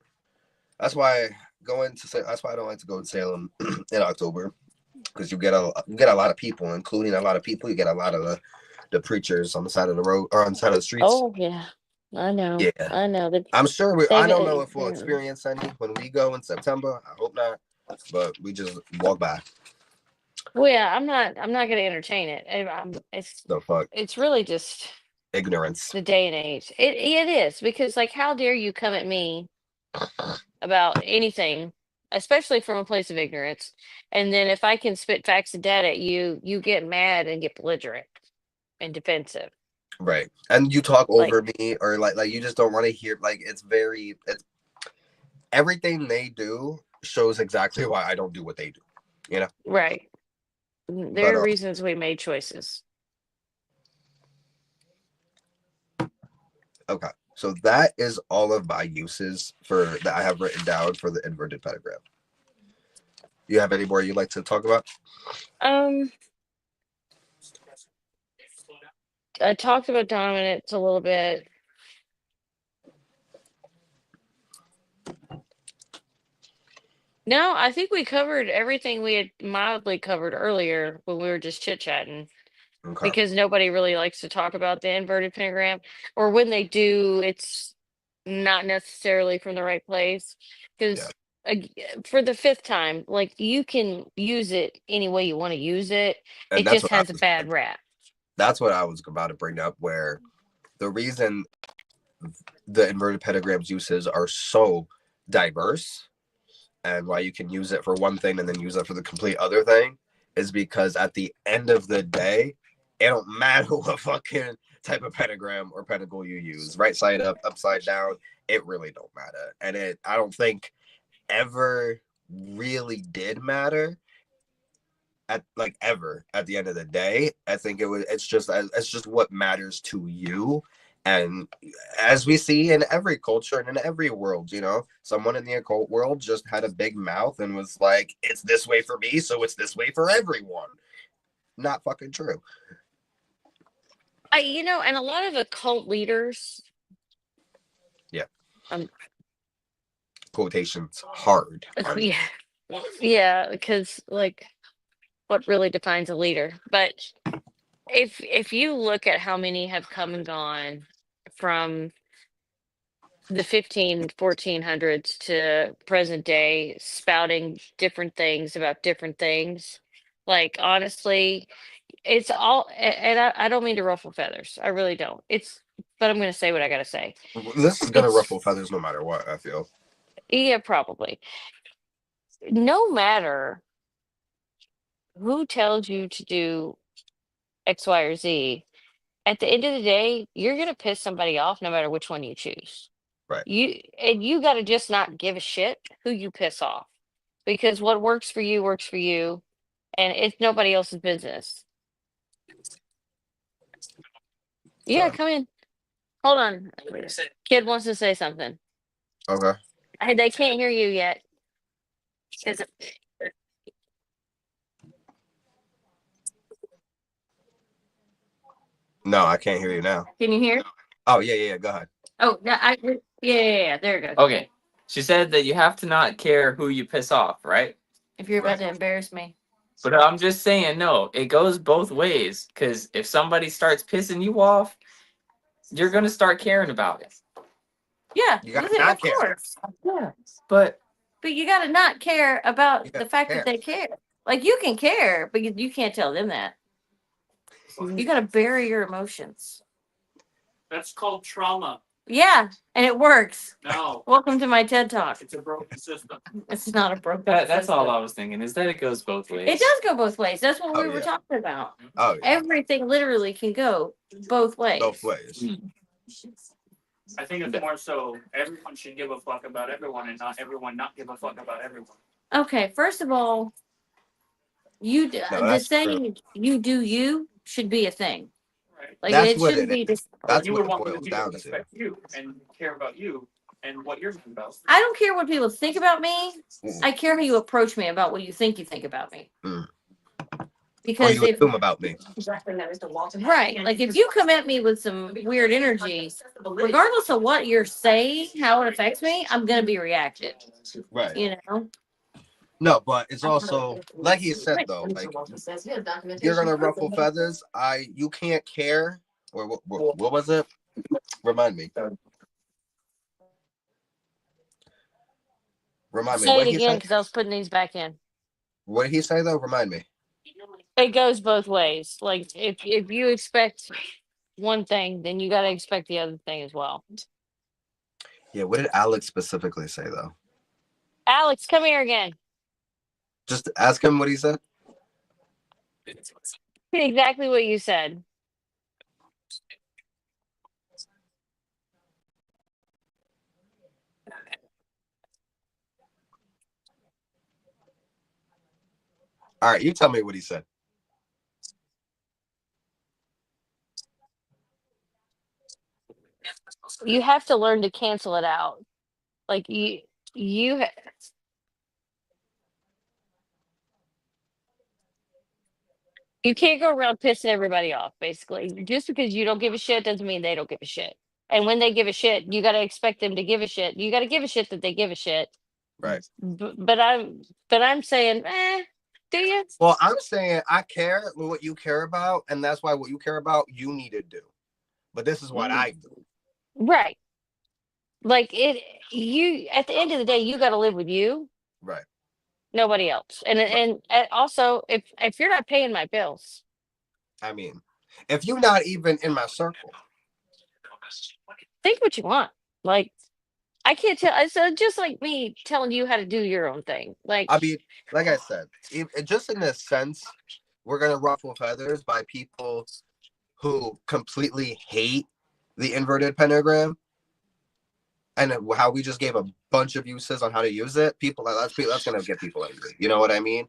That's why going to say. That's why I don't like to go to Salem in October, because you get a lot of people, including a lot of people. You get a lot of the preachers on the side of the road or on the side of the streets. Oh, yeah. I know. Yeah, I know that I'm sure I they've, don't know if we'll yeah. experience any when we go in September. I hope not, but we just walk by. Well, yeah, I'm not going to entertain it. The fuck It's really just ignorance. the day and age. It is, because like, how dare you come at me about anything, especially from a place of ignorance. And then if I can spit facts and data at you, you get mad and get belligerent and defensive. Right, and you talk Like, over me, or like you just don't want to hear. Like it's everything they do shows exactly why I don't do what they do. You know, right. but There are reasons we made choices. okay. So that is all of my uses for that I have written down for the inverted pentagram. You have any more you'd like to talk about? Um, I talked about dominance a little bit. No, I think we covered everything we had mildly covered earlier when we were just chit chatting. Okay. Because nobody really likes to talk about the inverted pentagram, or when they do, it's not necessarily from the right place. Yeah. Because for the fifth time, like you can use it any way you want to use it. And It that's just what I has a was bad rap. that's what I was about to bring up, where the reason the inverted pentagrams uses are so diverse and why you can use it for one thing and then use it for the complete other thing is because at the end of the day, it don't matter what fucking type of pentagram or pentacle you use, right side up, upside down, it really don't matter. And it I don't think ever really did matter at like ever at the end of the day. I think it's just what matters to you. And as we see in every culture and in every world, someone in the occult world just had a big mouth and was like, it's this way for me, so it's this way for everyone. Not fucking true. And a lot of occult leaders, Yeah. um, Quotations hard. yeah, yeah, because like, what really defines a leader? But if you look at how many have come and gone from the 1400s to present day, spouting different things about different things, like honestly, it's all and I don't mean to ruffle feathers, I really don't. But I'm going to say what I got to say. This is gonna It's ruffle feathers no matter what, I feel. Yeah, probably. No matter who tells you to do X, Y, or Z, at the end of the day, you're gonna piss somebody off no matter which one you choose. Right. You got to just not give a shit who you piss off, because what works for you, and it's nobody else's business. Yeah, So come in. Hold on. Kid wants to say something. okay. They can't hear you yet. 'Cause- No, I can't hear you now. Can you hear? Oh yeah, go ahead. Oh, no, yeah. There it goes. Okay. She said that you have to not care who you piss off, right? If you're about Right. to embarrass me. But I'm just saying, no, it goes both ways. Because if somebody starts pissing you off, you're going to start caring about it. Yeah, You gotta not care. course. Yeah. But But you got to not care about You the gotta fact care. that they care. Like you can care, but you can't tell them that. You got to bury your emotions. That's called trauma. Yeah, and it works. No, Welcome to my TED Talk. it's a broken system. It's not a broken. that's all I was thinking, is that it goes both ways. It does go both ways. That's what Oh, we were yeah. talking about. Oh yeah. Everything literally can go both ways. Both ways. I think it's more so everyone should give a fuck about everyone and not everyone not give a fuck about everyone. Okay, first of all, No, the that's saying "you do you" should be a thing. Right. Like That's it what shouldn't it be just. That's You what would it want boils people down to to. respect you and care about you and what you're about. I don't care what people think about me. Mm. I care how you approach me about what you think about me. Mm. Or Because you if assume about me. right, like if you come at me with some weird energy, regardless of what you're saying, how it affects me, I'm gonna be reactive. Right. You know. No, but it's also like he said though, like you're gonna ruffle feathers. You can't care. Or what was it? Remind me. Remind me. Say What it did he again say? because I was putting these back in. What did he say though? Remind me. It goes both ways. Like if you expect one thing, then you got to expect the other thing as well. Yeah, what did Alex specifically say though? Alex, come here again. Just ask him what he said. Exactly what you said. All right, you tell me what he said. You have to learn to cancel it out. Like you you can't go around pissing everybody off. Basically, just because you don't give a shit doesn't mean they don't give a shit. And when they give a shit, you got to expect them to give a shit. You got to give a shit that they give a shit. Right. But I'm saying, do you? Well, I'm saying I care what you care about, and that's why what you care about, you need to do. But this is what I do. Right. Like you at the end of the day, you got to live with you, Right. nobody else. And also, if you're not paying my bills, I mean, if you're not even in my circle, think what you want. Like I can't tell. It's just like me telling you how to do your own thing. Like I mean, like I said, just in this sense, we're gonna ruffle feathers by people who completely hate the inverted pentagram and how we just gave a bunch of uses on how to use it. That's gonna get people angry. You know what I mean?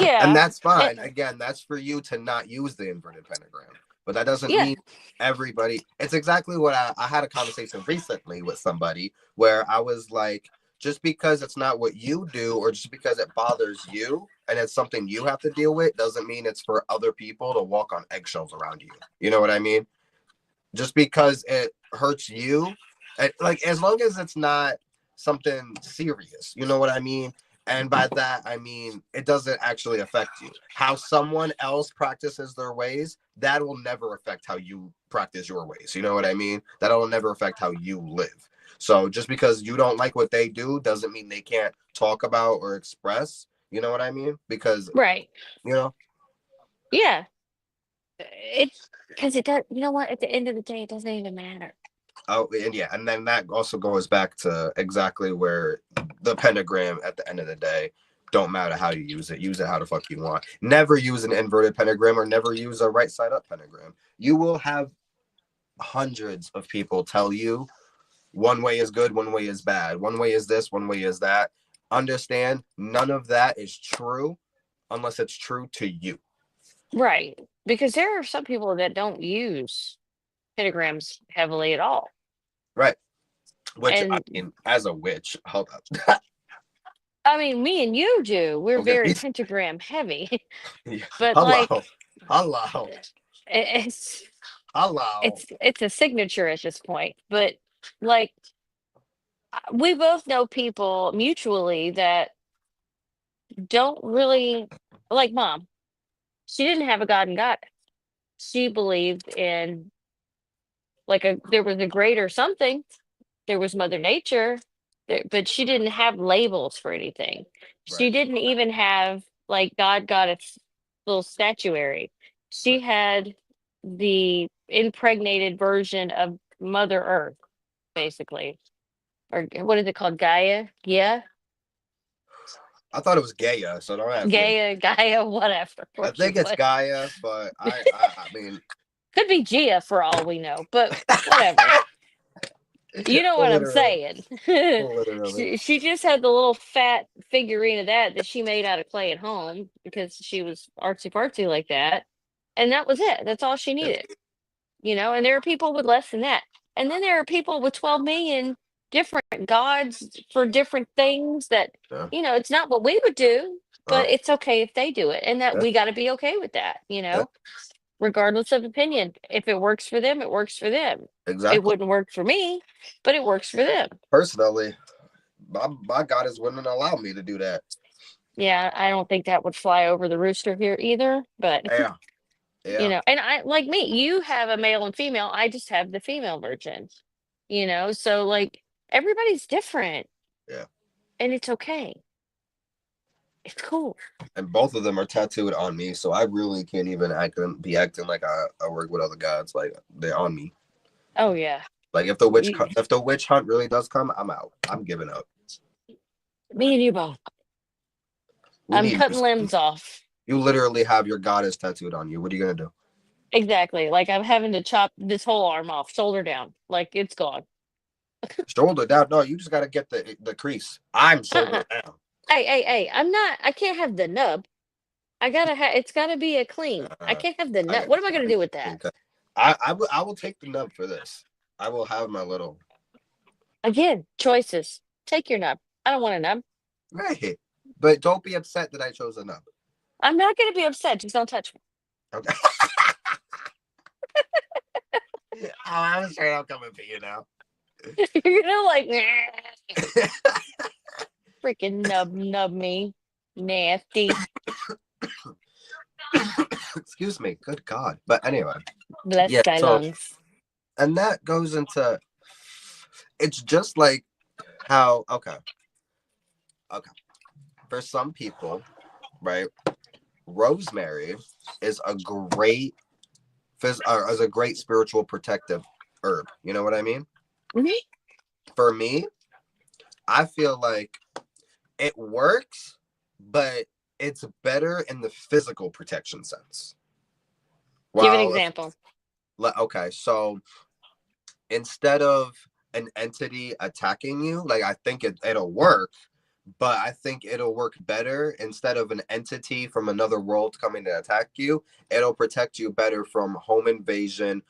yeah, And that's fine. Again, that's for you to not use the inverted pentagram. But that doesn't yeah, mean everybody. It's exactly what I had a conversation recently with somebody where I was like, just because it's not what you do or just because it bothers you and it's something you have to deal with doesn't mean it's for other people to walk on eggshells around you. You know what I mean? Just because it hurts you, like as long as it's not something serious, you know what I mean? And by that, I mean, it doesn't actually affect you. How someone else practices their ways, that will never affect how you practice your ways. You know what I mean? That'll never affect how you live. So just because you don't like what they do doesn't mean they can't talk about or express. You know what I mean? Because, right, you know, yeah. It's because it does. You know what? At the end of the day, it doesn't even matter. oh, and yeah, and then that also goes back to exactly where the pentagram at the end of the day don't matter how you use it how the fuck you want. Never use an inverted pentagram or never use a right side up pentagram. You will have hundreds of people tell you one way is good, one way is bad, one way is this, one way is that. Understand, none of that is true unless it's true to you. Right. Because there are some people that don't use pentagrams heavily at all. Right. Which I And mean, as a witch, hold up. I mean, me and you do. We're very Okay. pentagram heavy. Yeah. But Hello. like Hello. it's Hello. it's a signature at this point. But like we both know people mutually that don't really like mom. She didn't have a God and God. She believed in like there was a greater something. There was Mother Nature, but she didn't have labels for anything. She Right. didn't even have like God got its little statuary. She Right. had the impregnated version of Mother Earth, basically. Or what is it called? Gaia? Yeah. I thought it was Gaia, so don't ask me. Gaia, whatever. I What you think it's put. Gaia, but I mean, Could be Gia for all we know, but whatever. You know what I'm literally, saying. literally. She just had the little fat figurine of that she made out of clay at home because she was artsy fartsy like that. And that was it. That's all she Yeah. needed. And there are people with less than that. And then there are people with 12 million different gods for different things that, Yeah. it's not what we would do, but Uh, it's okay if they do it. And that yeah. we got to be okay with that, Yeah. regardless of opinion. If it works for them, it works for them. It Exactly. wouldn't work for me, but it works for them. Personally, my God is wouldn't allow me to do that. Yeah, I don't think that would fly over the rooster here either, but Yeah. Yeah. and I like me, you have a male and female, I just have the female version. So like everybody's different Yeah. and it's okay. It's cool. And both of them are tattooed on me, so I really can't even be acting like I work with other gods. Like they're on me. Oh yeah. Like if the witch hunt really does come, I'm out. I'm giving up. Me and you both. We I'm need cutting limbs off. you literally have your goddess tattooed on you. What are you gonna do? Exactly. Like I'm having to chop this whole arm off, shoulder down. Like it's gone. Shoulder down? No, you just gotta get the crease. I'm Uh-uh. shoulder down. Hey, I can't have the nub. It's gotta be a clean. I can't have the nub. What am I gonna do with that? I will take the nub for this. I will have my little Again, choices. Take your nub. I don't want a nub. right. But don't be upset that I chose a nub. I'm not gonna be upset. Just don't touch me. Okay. I'm straight up coming for you now. You're gonna like Freaking nub me. Nasty. Excuse me. Good God. But anyway, Bless yeah. thy So, lungs. and that goes into. It's just like how. Okay. For some people, right? Rosemary is a great is a great spiritual protective herb. You know what I mean? Mhm. For me, I feel like it works, but it's better in the physical protection sense. Give an Well, example. okay, so instead of an entity attacking you, like I think it'll work, but I think it'll work better instead of an entity from another world coming to attack you. It'll protect you better from home invasion,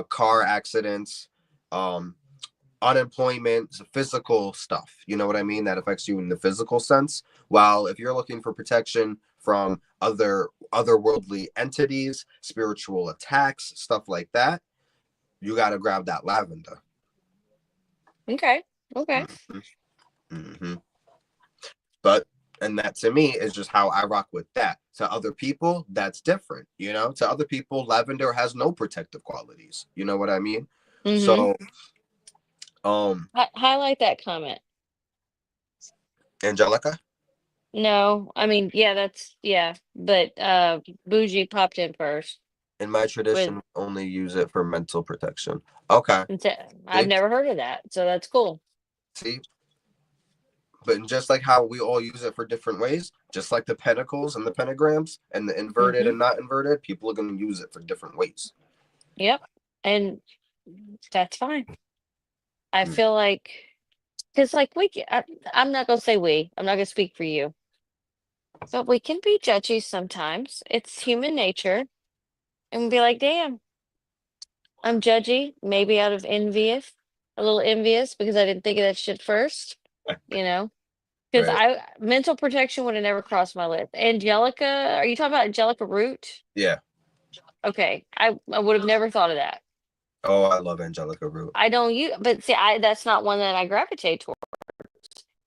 car accidents, um, unemployment, physical stuff. You know what I mean? That affects you in the physical sense. While if you're looking for protection from otherworldly entities, spiritual attacks, stuff like that, you got to grab that lavender. Okay. Okay. Mm-hmm. But and that to me is just how I rock with that. To other people, that's different. You know, to other people, lavender has no protective qualities. You know what I mean? Mm-hmm. So, highlight that comment. Angelica, No, I mean, yeah, but Bougie popped in first in my with tradition, we only use it for mental protection. Okay, I've see, never heard of that, so that's cool. see, but just like how we all use it for different ways, just like the pentacles and the pentagrams and the inverted Mm-hmm. and not inverted, people are going to use it for different ways. Yep, and that's fine. I Mm. feel like, because like I'm not gonna say we. I'm not gonna speak for you, but we can be judgy sometimes. It's human nature, and be like, damn, I'm judgy, maybe out of a little envious because I didn't think of that shit first, you know. Because Right? mental protection would have never crossed my list. Angelica, are you talking about Angelica Root? Yeah. Okay, I would have never thought of that. Oh, I love Angelica Root I don't use, but see, that's not one that I gravitate toward.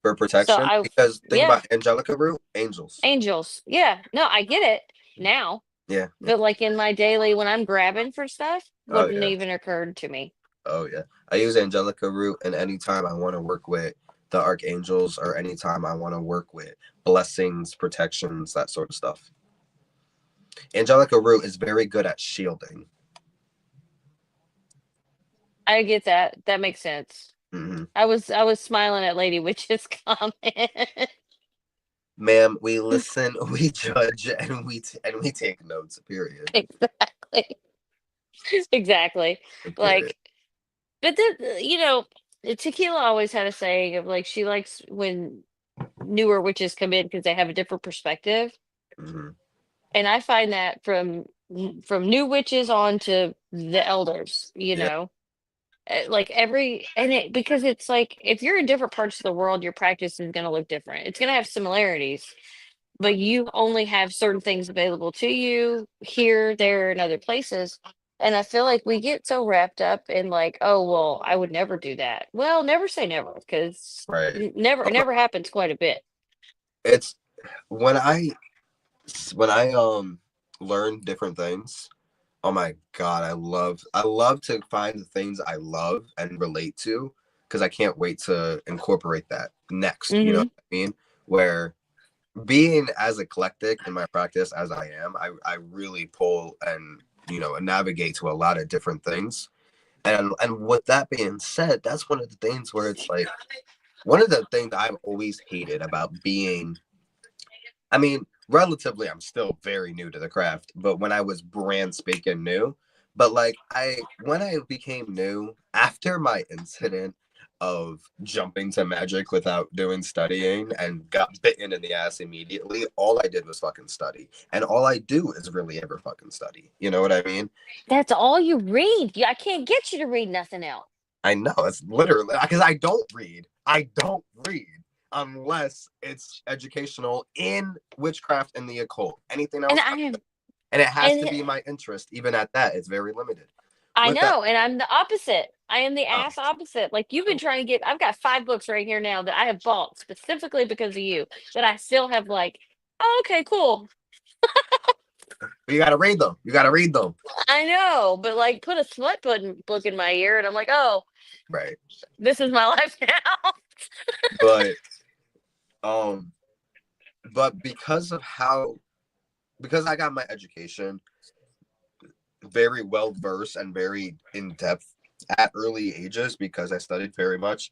for So protection because think yeah, about Angelica Root, angels. angels. Yeah, no, I get it now, Yeah. but like in my daily when I'm grabbing for stuff, Oh wouldn't yeah. even occurred to me. Oh yeah. I use Angelica Root, and anytime I want to work with the archangels, or anytime I want to work with blessings, protections, that sort of stuff. Angelica Root is very good at shielding. I get that. That makes sense. Mm-hmm. I was smiling at Lady Witch's comment. Ma'am, we listen, we judge, and we take notes. Period. Exactly. Exactly. Period. Like, but then, Tequila always had a saying of like she likes when newer witches come in because they have a different perspective. Mm-hmm. And I find that from new witches on to the elders, Yeah. like because it's like if you're in different parts of the world, your practice is going to look different. It's going to have similarities, but you only have certain things available to you here, there, and other places. And I feel like we get so wrapped up in like, oh, well, I would never do that. Well, never say never because Right. it never happens quite a bit. It's when I learn different things. Oh my God, I love to find the things I love and relate to, because I can't wait to incorporate that next. You know Hmm. what I mean? Where being as eclectic in my practice as I am, I really pull and navigate to a lot of different things. And with that being said, that's one of the things where it's like one of the things I've always hated about being, I mean, relatively, I'm still very new to the craft, but when I was brand spanking new, but like when I became new after my incident of jumping to magic without doing studying and got bitten in the ass immediately, all I did was fucking study. And all I do is really ever fucking study. You know what I mean? That's all you read. I can't get you to read nothing else. I know, it's literally because I don't read. I don't read unless it's educational in witchcraft and the occult. Anything else, And I am, and it has and to be my interest. Even at that, it's very limited. I with that. know, and I'm the opposite. I am the Oh, ass opposite. Like you've been trying to get. I've got 5 books right here now that I have bought specifically because of you. That I still have. Like, oh, okay, cool. you gotta read them. You gotta read them. I know, but like, put a slut book in my ear, and I'm like, oh, Right. this is my life now. But um, but because I got my education very well versed and very in depth at early ages because I studied very much.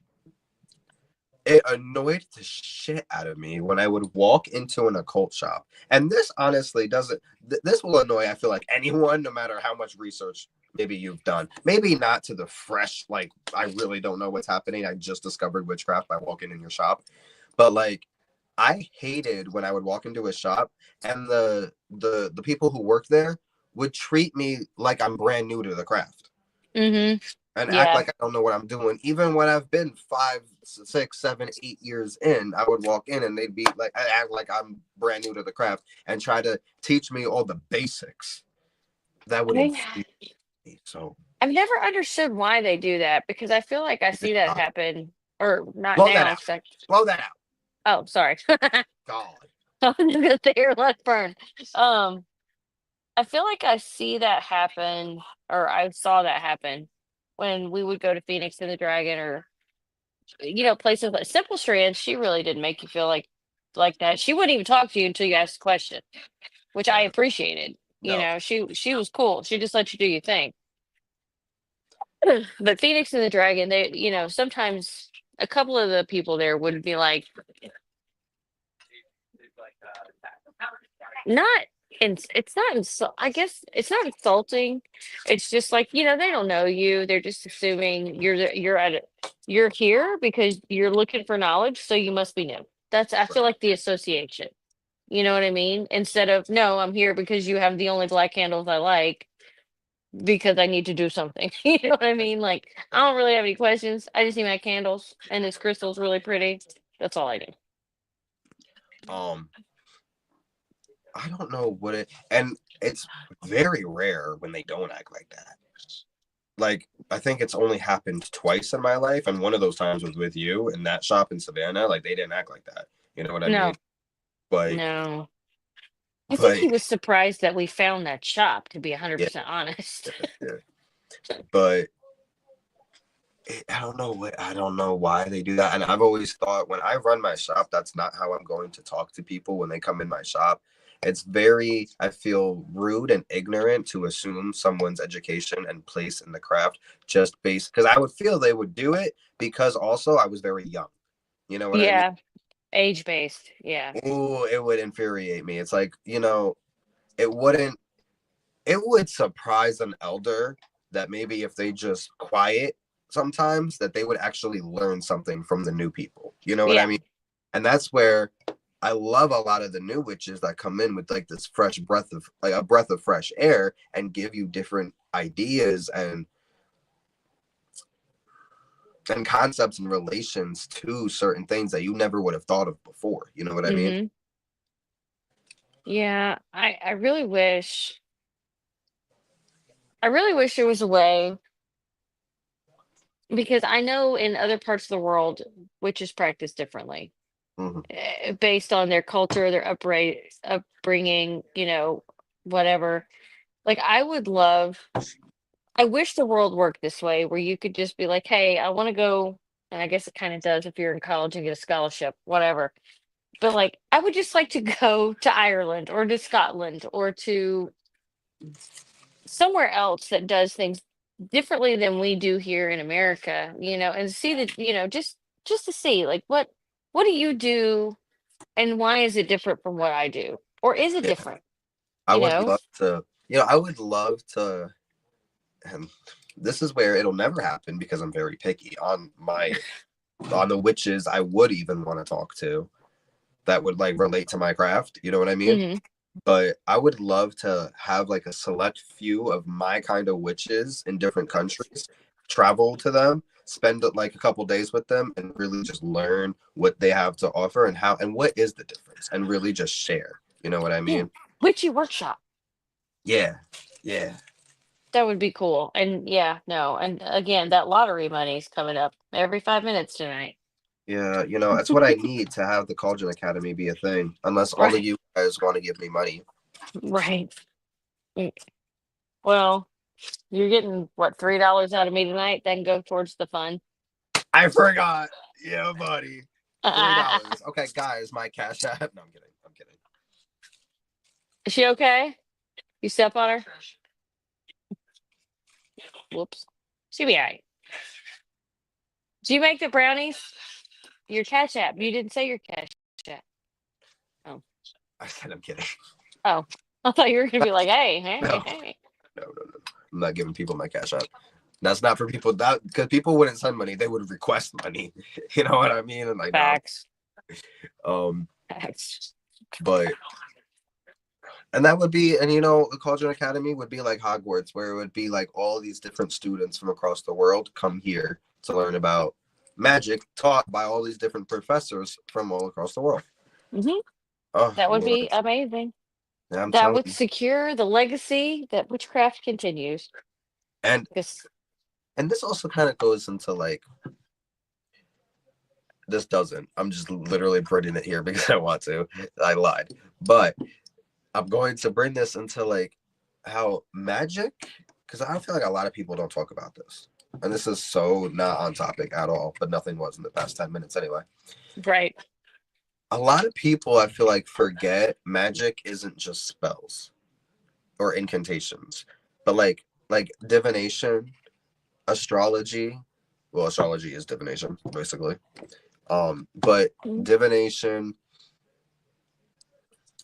It annoyed the shit out of me when I would walk into an occult shop. And this honestly doesn't, this will annoy, I feel like, anyone, no matter how much research maybe you've done. Maybe not to the fresh, like, I really don't know what's happening. I just discovered witchcraft by walking in your shop. But like, I hated when I would walk into a shop and the people who worked there would treat me like I'm brand new to the craft Mm-hmm. and act Yeah. like I don't know what I'm doing. Even when I've been 5, 6, 7, 8 years in, I would walk in and they'd be like, I act like I'm brand new to the craft and try to teach me all the basics. That would infuriate me. So I've never understood why they do that because I feel like I see that happen, or not blow that now. out. Blow that out. Oh, sorry. God. I was just gonna say your left burn. Um, I feel like I see that happen, or I saw that happen when we would go to Phoenix and the Dragon, or places like Simple Strands. She really didn't make you feel like that. She wouldn't even talk to you until you asked a question, which I Yeah. appreciated. No. She was cool. She just let you do your thing. But Phoenix and the Dragon, they, sometimes a couple of the people there would be like, not, it's not, I guess it's not insulting. It's just like, they don't know you. They're just assuming you're here because you're looking for knowledge, so you must be new. I feel like the association. You know what I mean? Instead of, no, I'm here because you have the only black candles I like because I need to do something. You know what I mean? Like, I don't really have any questions. I just need my candles and this crystal's really pretty. That's all I do. I don't know what and it's very rare when they don't act like that. Like, I think it's only happened twice in my life, and one of those times was with you in that shop in Savannah. Like, they didn't act like that. You know what I mean? No, But, no. I think but he was surprised that we found that shop, to be yeah, 100% honest. yeah. But I don't know why they do that. And I've always thought when I run my shop, that's not how I'm going to talk to people when they come in my shop. It's I feel rude and ignorant to assume someone's education and place in the craft just based, because I would feel they would do it because also I was very young. You know what I mean? Yeah, age based. Yeah. Ooh, it would infuriate me. It's like, it wouldn't, it would surprise an elder that maybe if they just quiet sometimes that they would actually learn something from the new people. You know what I Yeah. mean? And that's where I love a lot of the new witches that come in with like this fresh a breath of fresh air and give you different ideas and concepts and relations to certain things that you never would have thought of before. You know what I mean? Mm-hmm. Yeah, I really wish there was a way, because I know in other parts of the world witches practice differently, Mm-hmm. based on their culture, their upbringing, whatever. Like I wish the world worked this way where you could just be like, hey, I want to go, and I guess it kind of does if you're in college and get a scholarship, whatever. But like, I would just like to go to Ireland or to Scotland or to somewhere else that does things differently than we do here in America, and see that, just to see like what do you do and why is it different from what I do? Or is it Yeah. different? I You would know? love to, I would love to, and this is where it'll never happen because I'm very picky on the witches I would even want to talk to that would like relate to my craft. You know what I mean? Hmm. But I would love to have like a select few of my kind of witches in different countries, travel to them, spend like a couple days with them, and really just learn what they have to offer and what is the difference, and really just share. You know what I Yeah. mean? Witchy workshop. Yeah, yeah. That would be cool. And yeah, no. And again, that lottery money's coming up every 5 minutes tonight. Yeah, it's what I need to have the Cauldron Academy be a thing. Unless all of Right. you guys want to give me money. Right. Mm. Well, you're getting what, $3 out of me tonight? That can go towards the fund. I forgot. Yeah, buddy. $3. Okay, guys, my cash app. No, I'm kidding. I'm kidding. Is she okay? You step on her? Whoops. She be all right. Did you make the brownies? Your cash app. You didn't say your cash app. Oh. I said I'm kidding. Oh. I thought you were gonna be like, hey, hey, No. hey. No. I'm not giving people my cash app. That's not for people. That because people wouldn't send money; they would request money. You know what I mean? And like, Facts. no. Facts. But and that would be, and the Cauldron Academy would be like Hogwarts, where it would be like all these different students from across the world come here to learn about magic, taught by all these different professors from all across the world. Hmm. Oh, That would Lord. be amazing. Yeah, I'm That telling would you. secure the legacy that witchcraft continues. And Because this also kind of goes into like, this doesn't. I'm just literally putting it here because I want to. I lied. But I'm going to bring this into like how magic, because I feel like a lot of people don't talk about this. And this is so not on topic at all, but nothing was in the past 10 minutes anyway. right. A lot of people, I feel like, forget magic isn't just spells or incantations, but like divination, astrology. Well, astrology is divination, basically. But divination,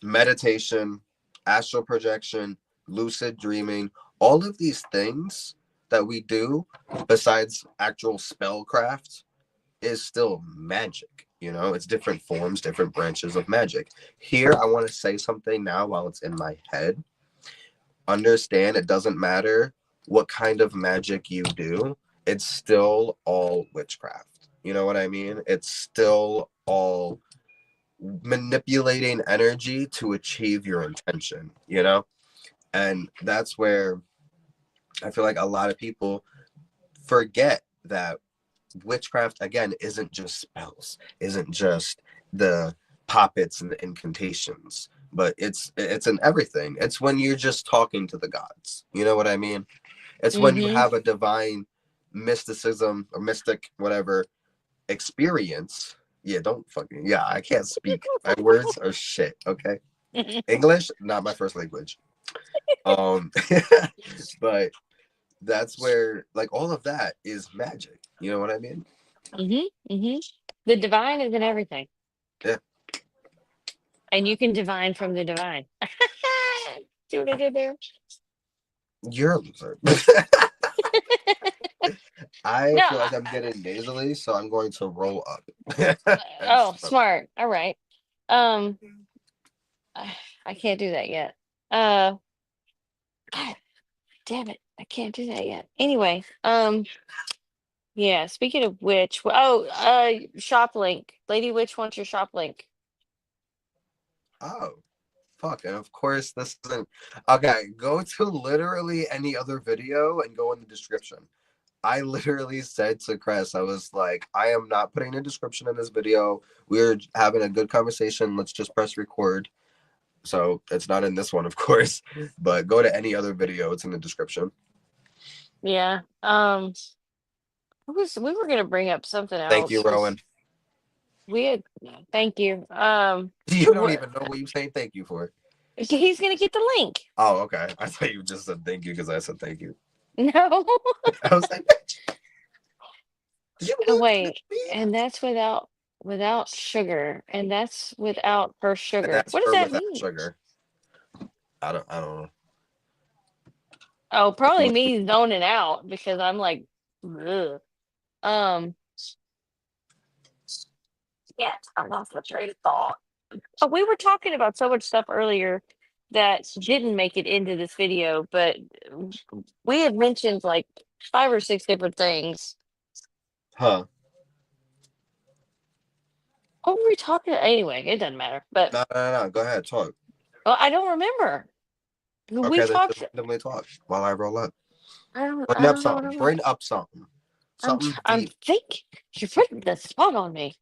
meditation, astral projection, lucid dreaming, all of these things that we do besides actual spellcraft is still magic. It's different forms, different branches of magic. Here, I want to say something now while it's in my head. Understand, it doesn't matter what kind of magic you do, it's still all witchcraft. You know what I mean? It's still all manipulating energy to achieve your intention, And that's where I feel like a lot of people forget that witchcraft, again, isn't just spells, isn't just the poppets and the incantations, but it's in everything. It's when you're just talking to the gods. You know what I mean? It's when you have a divine mysticism or mystic, whatever, experience. Yeah, I can't speak. My words are shit, okay? English, not my first language. But that's where like all of that is magic. You know what I mean? The divine is in everything. Yeah. And you can divine from the divine. See what I did there? You're a loser. I No. feel like I'm getting nasally, so I'm going to roll up. Oh, smart. All right. I can't do that yet. God, damn it. I can't do that yet. Anyway, yeah, speaking of which, shop link. Lady Witch wants your shop link. Oh, fuck. And of course, this isn't. Okay, go to literally any other video and go in the description. I literally said to Chris, I was like, I am not putting a description in this video. We're having a good conversation. Let's just press record. So it's not in this one, of course, but go to any other video. It's in the description. Yeah. We were gonna bring up something else. Thank you, Rowan. Thank you. You don't even know what you're saying thank you for. He's gonna get the link. Oh, okay. I thought you just said thank you because I said thank you. No. I was like, Oh, wait, and that's without sugar, and that's without her sugar. that's What does her that without mean? sugar. I don't know. Oh, probably me zoning out because I'm like, ugh. Yeah, I lost my train of thought. Oh, we were talking about so much stuff earlier that didn't make it into this video, but we had mentioned like 5 or 6 different things. Huh. What were we talking? Anyway, it doesn't matter. But No. Go ahead, talk. well, I don't remember. We Okay, then talked. just randomly talk while I roll up. Bring I up don't know what something. Bring up something. Something I'm deep. think you're putting the spot on me.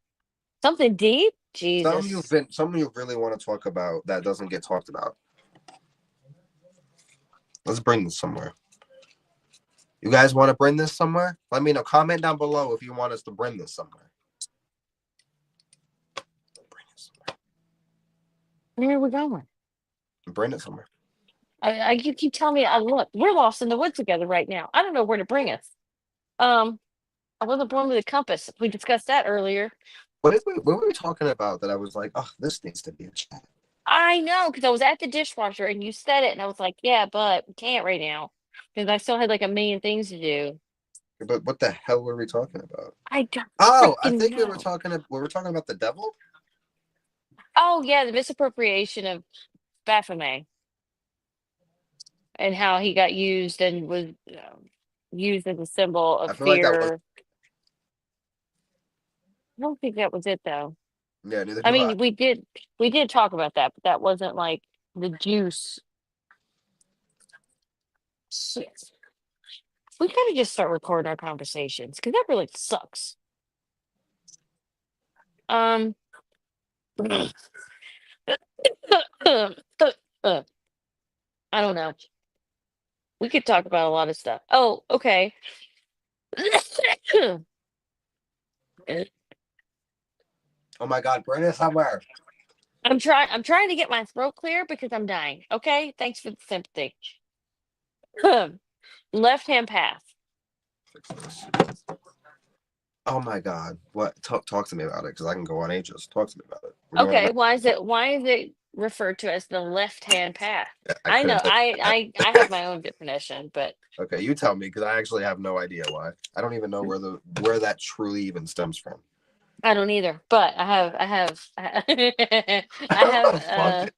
Something deep? Jesus. Something you really want to talk about that doesn't get talked about. Let's bring this somewhere. You guys want to bring this somewhere? Let me know. Comment down below if you want us to bring this somewhere. Bring it somewhere. Where are we going? Bring it somewhere. You keep telling me, look, we're lost in the woods together right now. I don't know where to bring us. I wasn't born with a compass. We discussed that earlier. What were we talking about that I was like, oh, this needs to be a chat? I know, because I was at the dishwasher and you said it, and I was like, yeah, but we can't right now because I still had like a million things to do. But what the hell were we talking about? I don't Oh, I freaking think we know. were talking about the devil. Oh yeah, the misappropriation of Baphomet and how he got used and was used as a symbol of I feel like that was fear. I don't think that was it though. yeah, neither I do I. mean, we did talk about that, but that wasn't like the juice. Shit. We gotta just start recording our conversations because that really sucks. Um, I don't know. We could talk about a lot of stuff. Oh, okay. Oh my god, bring it somewhere. I'm trying to get my throat clear because I'm dying. Okay, thanks for the sympathy. Left hand path. Fix this. Oh my god. What talk to me about it because I can go on ages. Talk to me about it. We're doing Okay, it. why is it referred to as the left hand path? I I know couldn't think of that. I have my own definition, but Okay, you tell me because I actually have no idea why. I don't even know where that truly even stems from. I don't either. But I have Fuck it.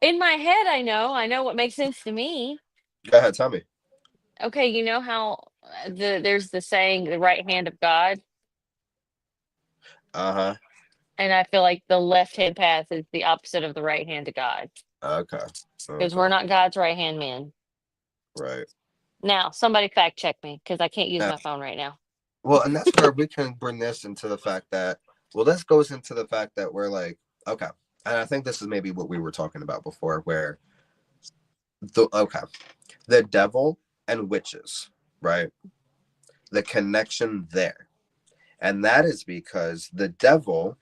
in my head I know what makes sense to me. Go ahead, tell me. Okay, you know how there's the saying the right hand of God, Uh-huh. and I feel like the left hand path is the opposite of the right hand of God Okay. because Okay. we're not God's right hand men. Right. Now, somebody fact check me because I can't use Yeah. my phone right now. Well, and that's where we can bring this into the fact that, well, this goes into the fact that we're like, okay, and I think this is maybe what we were talking about before, where the devil and witches, right? The connection there. And that is because the devil,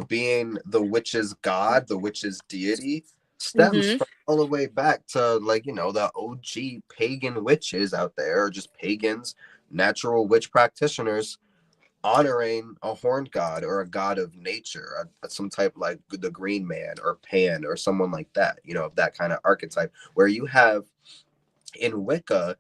being the witch's god, the witch's deity, stems Mm-hmm. from all the way back to like, the OG pagan witches out there, or just pagans, natural witch practitioners honoring a horned god or a god of nature, some type like the Green Man or Pan or someone like that, that kind of archetype where you have in Wicca,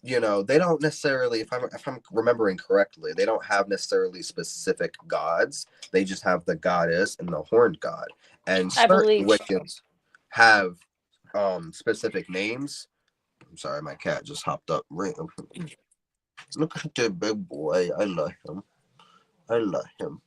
they don't necessarily, if I'm remembering correctly, they don't have necessarily specific gods. They just have the goddess and the horned god. And I certain believe. Wiccans have specific names. I'm sorry, my cat just hopped up. Look at the big boy. I love him. I love him.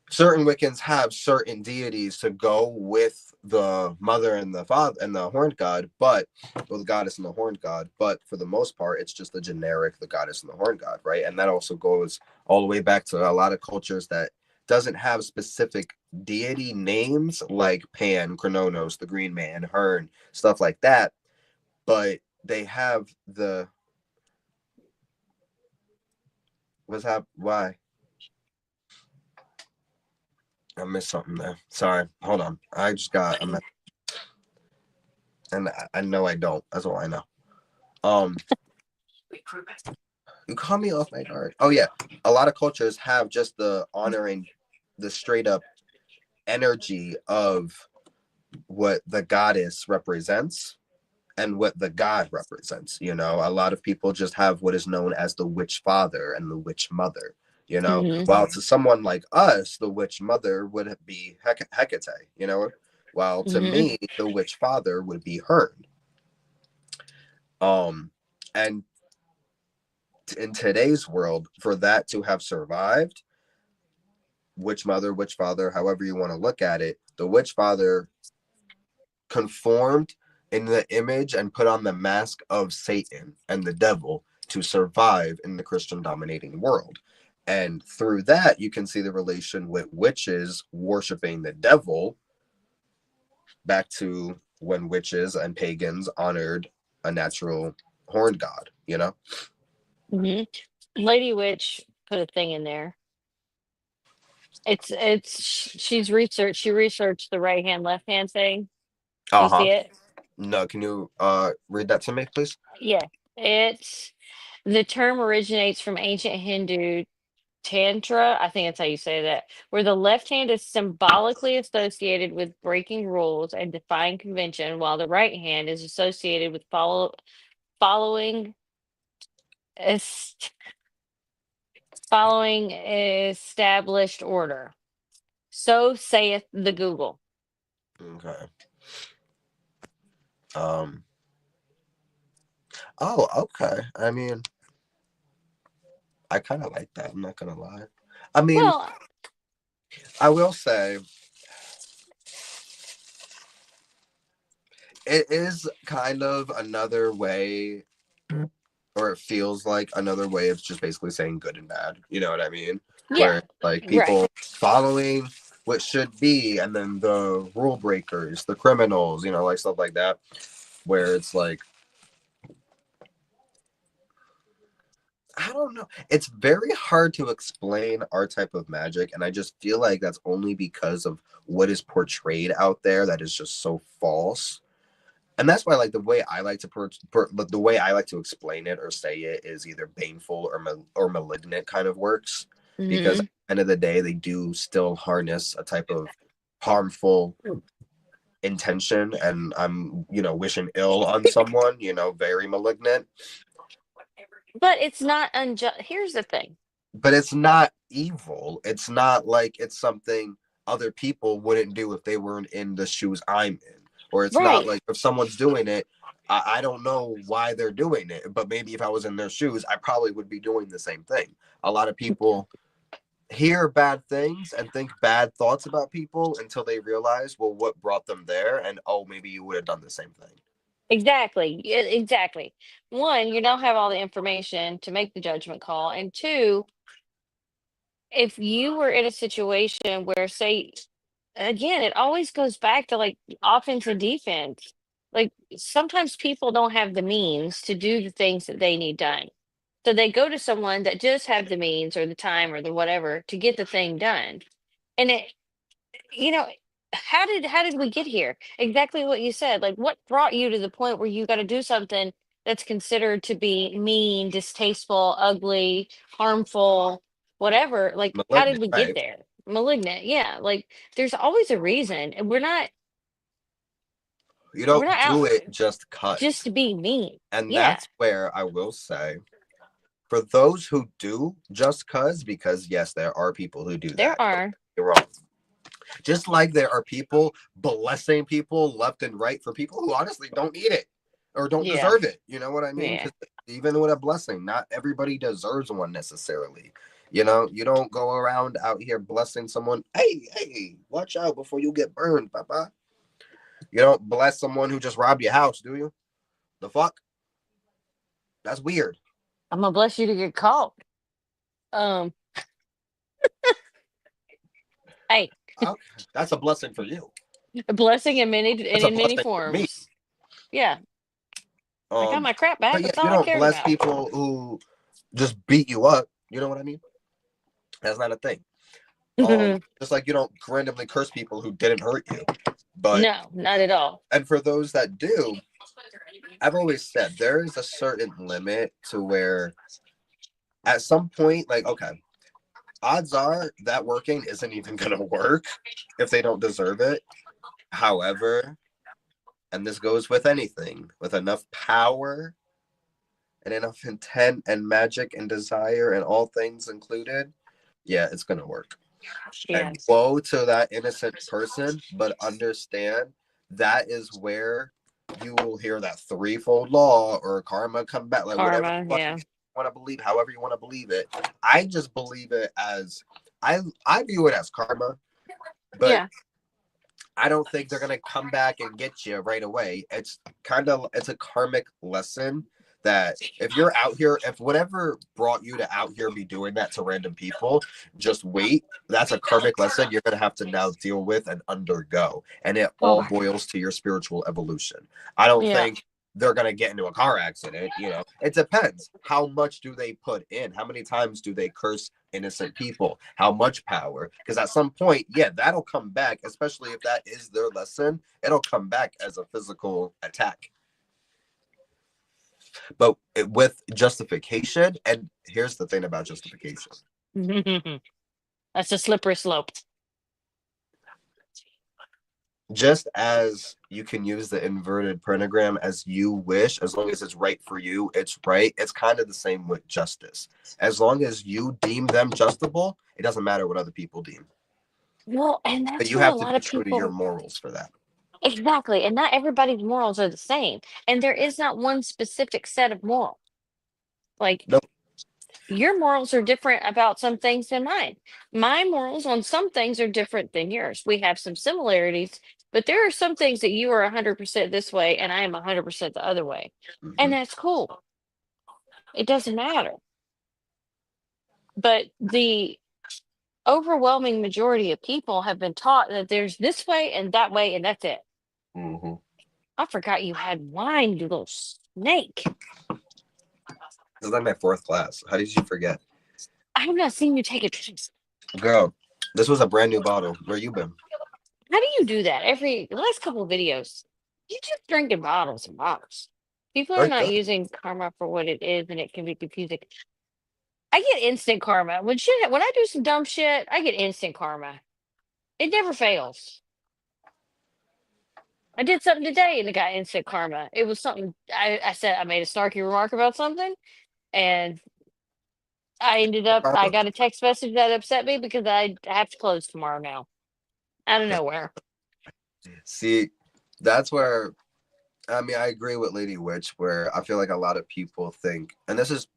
Certain Wiccans have certain deities to go with the mother and the father and the horned god, the goddess and the horned god. But for the most part, it's just the generic, the goddess and the horned god, right? And that also goes all the way back to a lot of cultures that doesn't have specific deity names like Pan, Kronos, the Green Man, Hearn, stuff like that. But they have why? I missed something there. Sorry. Hold on. I just got and I know I don't. That's all I know. You call me off my guard. Oh yeah. A lot of cultures have just the honoring the straight up energy of what the goddess represents and what the god represents. A lot of people just have what is known as the witch father and the witch mother. Mm-hmm. While to someone like us, the witch mother would be Hecate. While to Mm-hmm. me, the witch father would be Hearn. And in today's world, for that to have survived, witch mother, witch father, however you want to look at it, the witch father conformed in the image and put on the mask of Satan and the devil to survive in the Christian dominating world. And through that, you can see the relation with witches worshiping the devil back to when witches and pagans honored a natural horn god, you know? Hmm. Lady Witch put a thing in there. She's researched. She researched the right hand, left hand thing. You Uh-huh. see it? No, can you read that to me, please? Yeah. It's the term originates from ancient Hindu Tantra, I think that's how you say that, where the left hand is symbolically associated with breaking rules and defying convention, while the right hand is associated with following est- following established order. So saith the Google. Okay. Oh, okay. I mean, I kind of like that. I'm not gonna lie. I mean, Well, I will say it is kind of another way, or it feels like another way of just basically saying good and bad. You know what I mean? yeah, Where like right. people following what should be, and then the rule breakers, the criminals, you know, like stuff like that, where it's like, I don't know. It's very hard to explain our type of magic, and I just feel like that's only because of what is portrayed out there that is just so false. And that's why, like, the way I like to the way I like to explain it or say it is either baneful or malignant kind of works, because Hmm. at the end of the day, they do still harness a type of harmful intention, and I'm, you know, wishing ill on someone, you know, very malignant. But it's not unjust. Here's the thing. But it's not evil. It's not like it's something other people wouldn't do if they weren't in the shoes I'm in. Or it's not Right. like if someone's doing it, I don't know why they're doing it. But maybe if I was in their shoes, I probably would be doing the same thing. A lot of people hear bad things and think bad thoughts about people until they realize, well, what brought them there? And oh, maybe you would have done the same thing. Exactly. Yeah, exactly. One, you don't have all the information to make the judgment call. And two, if you were in a situation where, say, again, it always goes back to like offense and defense. Like sometimes people don't have the means to do the things that they need done. So they go to someone that just have the means or the time or the whatever to get the thing done. And it, you know, how did we get here? Exactly what you said. Like what brought you to the point where you got to do something that's considered to be mean, distasteful, ugly, harmful, whatever? Like how did Malignant, we get right? there? Malignant. Yeah, like there's always a reason. And You we're don't not out do it just just cuz. to be mean. And Yeah, that's where I will say, for those who do just because yes, there are people who do there that. Don't are. get me wrong. Just like there are people blessing people left and right for people who honestly don't need it or don't Yeah. deserve it. You know what I mean? Yeah. Because even with a blessing, not everybody deserves one necessarily. You know, you don't go around out here blessing someone. Hey, hey, watch out before you get burned, papa. You don't bless someone who just robbed your house, do you? The fuck? That's weird. I'm gonna bless you to get caught. Um, hey, Okay. That's a blessing for you. a blessing in That's a many blessing for me. forms. Yeah. I got my crap back. But yeah, That's you all I don't cared bless about. people who just beat you up. You know what I mean? That's not a thing. Just like you don't randomly curse people who didn't hurt you. But No, not at all. and for those that do, I've always said there is a certain limit to where at some point, like, okay, odds are that working isn't even gonna work if they don't deserve it. However, and this goes with anything, with enough power and enough intent and magic and desire and all things included, yeah, it's gonna work. Yeah. And woe to that innocent person, but understand that is where you will hear that threefold law or karma come back, like whatever Karma. you Yeah. want to believe, however you want to believe it. I just believe it as I view it as karma, but Yeah. I don't think they're gonna come back and get you right away. It's a karmic lesson that if you're out here, if whatever brought you to out here be doing that to random people, just wait. That's a karmic lesson you're gonna have to now deal with and undergo. And it all Oh, boils to your spiritual evolution. I don't yeah. think they're gonna get into a car accident, you know. It depends. How much do they put in? How many times do they curse innocent people? How much power? Because at some point, yeah, that'll come back, especially if that is their lesson, it'll come back as a physical attack. But with justification, and here's the thing about justification. That's a slippery slope. Just as you can use the inverted pentagram as you wish, as long as it's right for you, it's right. It's kind of the same with justice. As long as you deem them justable, it doesn't matter what other people deem. Well, and But that's you what a have to lot be of true to your people morals for that. exactly. And not everybody's morals are the same. And there is not one specific set of morals. Like Nope. your morals are different about some things than mine. My morals on some things are different than yours. We have some similarities, but there are some things that you are 100% this way and I am 100% the other way. Mhm. And that's cool. It doesn't matter. But the overwhelming majority of people have been taught that there's this way and that's it. Mhm. I forgot you had wine, you little snake. This is like my fourth class. How did you forget? I have not seen you take a drink. Girl, this was a brand new bottle. Where you been? How do you do that? The last couple of videos, you just drinking bottles and bottles. People are Very not good. using karma for what it is, and it can be confusing. I get instant karma when I do some dumb shit. I get instant karma. It never fails. I did something today and it got instant karma. It was something I said I made a snarky remark about something, and I Karma. got a text message that upset me because I have to close tomorrow now. Out of nowhere. See, that's where I mean I agree with Lady Witch, where I feel like a lot of people think, and this is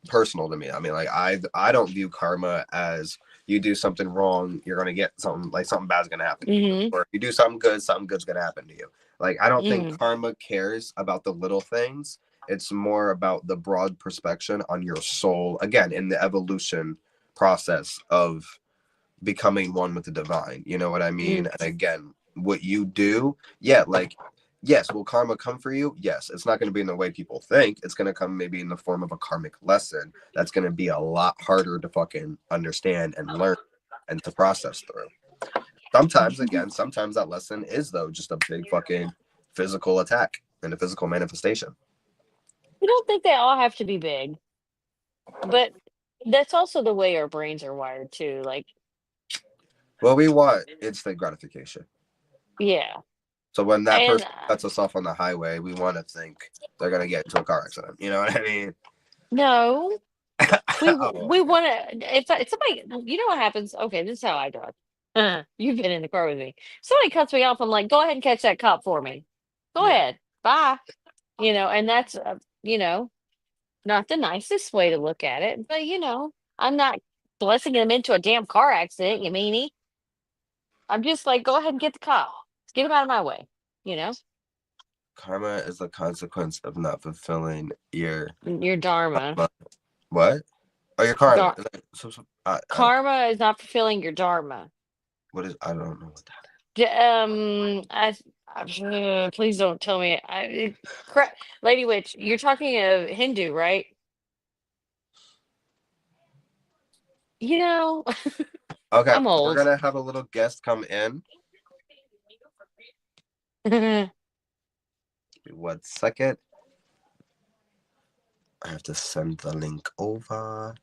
personal to me. I mean, like I don't view karma as you do something wrong, you're gonna get something like something bad's gonna happen to you, Mm-hmm. or if you do something good's gonna happen to you. Like I don't think Mm. karma cares about the little things. It's more about the broad perspective on your soul. Again, in the evolution process of becoming one with the divine. You know what I mean? Mm. And again, what you do, yeah, like yes, will karma come for you? Yes. It's not going to be in the way people think. It's going to come maybe in the form of a karmic lesson that's going to be a lot harder to fucking understand and learn and to process through. Sometimes that lesson is though just a big fucking physical attack and a physical manifestation. I don't think they all have to be big, but that's also the way our brains are wired too. Like, Well, we want instant gratification. yeah. So when that And person cuts us off on the highway, we want to think they're gonna get into a car accident. You know what I mean? no, Oh, we want to. If somebody, you know what happens? Okay, this is how I drive. You've been in the car with me. Somebody cuts me off. I'm like, go ahead and catch that cop for me. Go yeah. ahead. Bye. And that's not the nicest way to look at it, but I'm not blessing them into a damn car accident, you meanie. I'm just like, go ahead and get the cop. Get him out of my way. You know, Karma is the consequence of not fulfilling your your dharma. what? Oh, your karma. Dar- Is that, Karma is not fulfilling your dharma. what is? I don't know what that Please don't tell me. Lady Witch, you're talking of Hindu, right? You know, is. Okay, I'm we're old. gonna have a little guest come in. 1 second. I have to send the link over.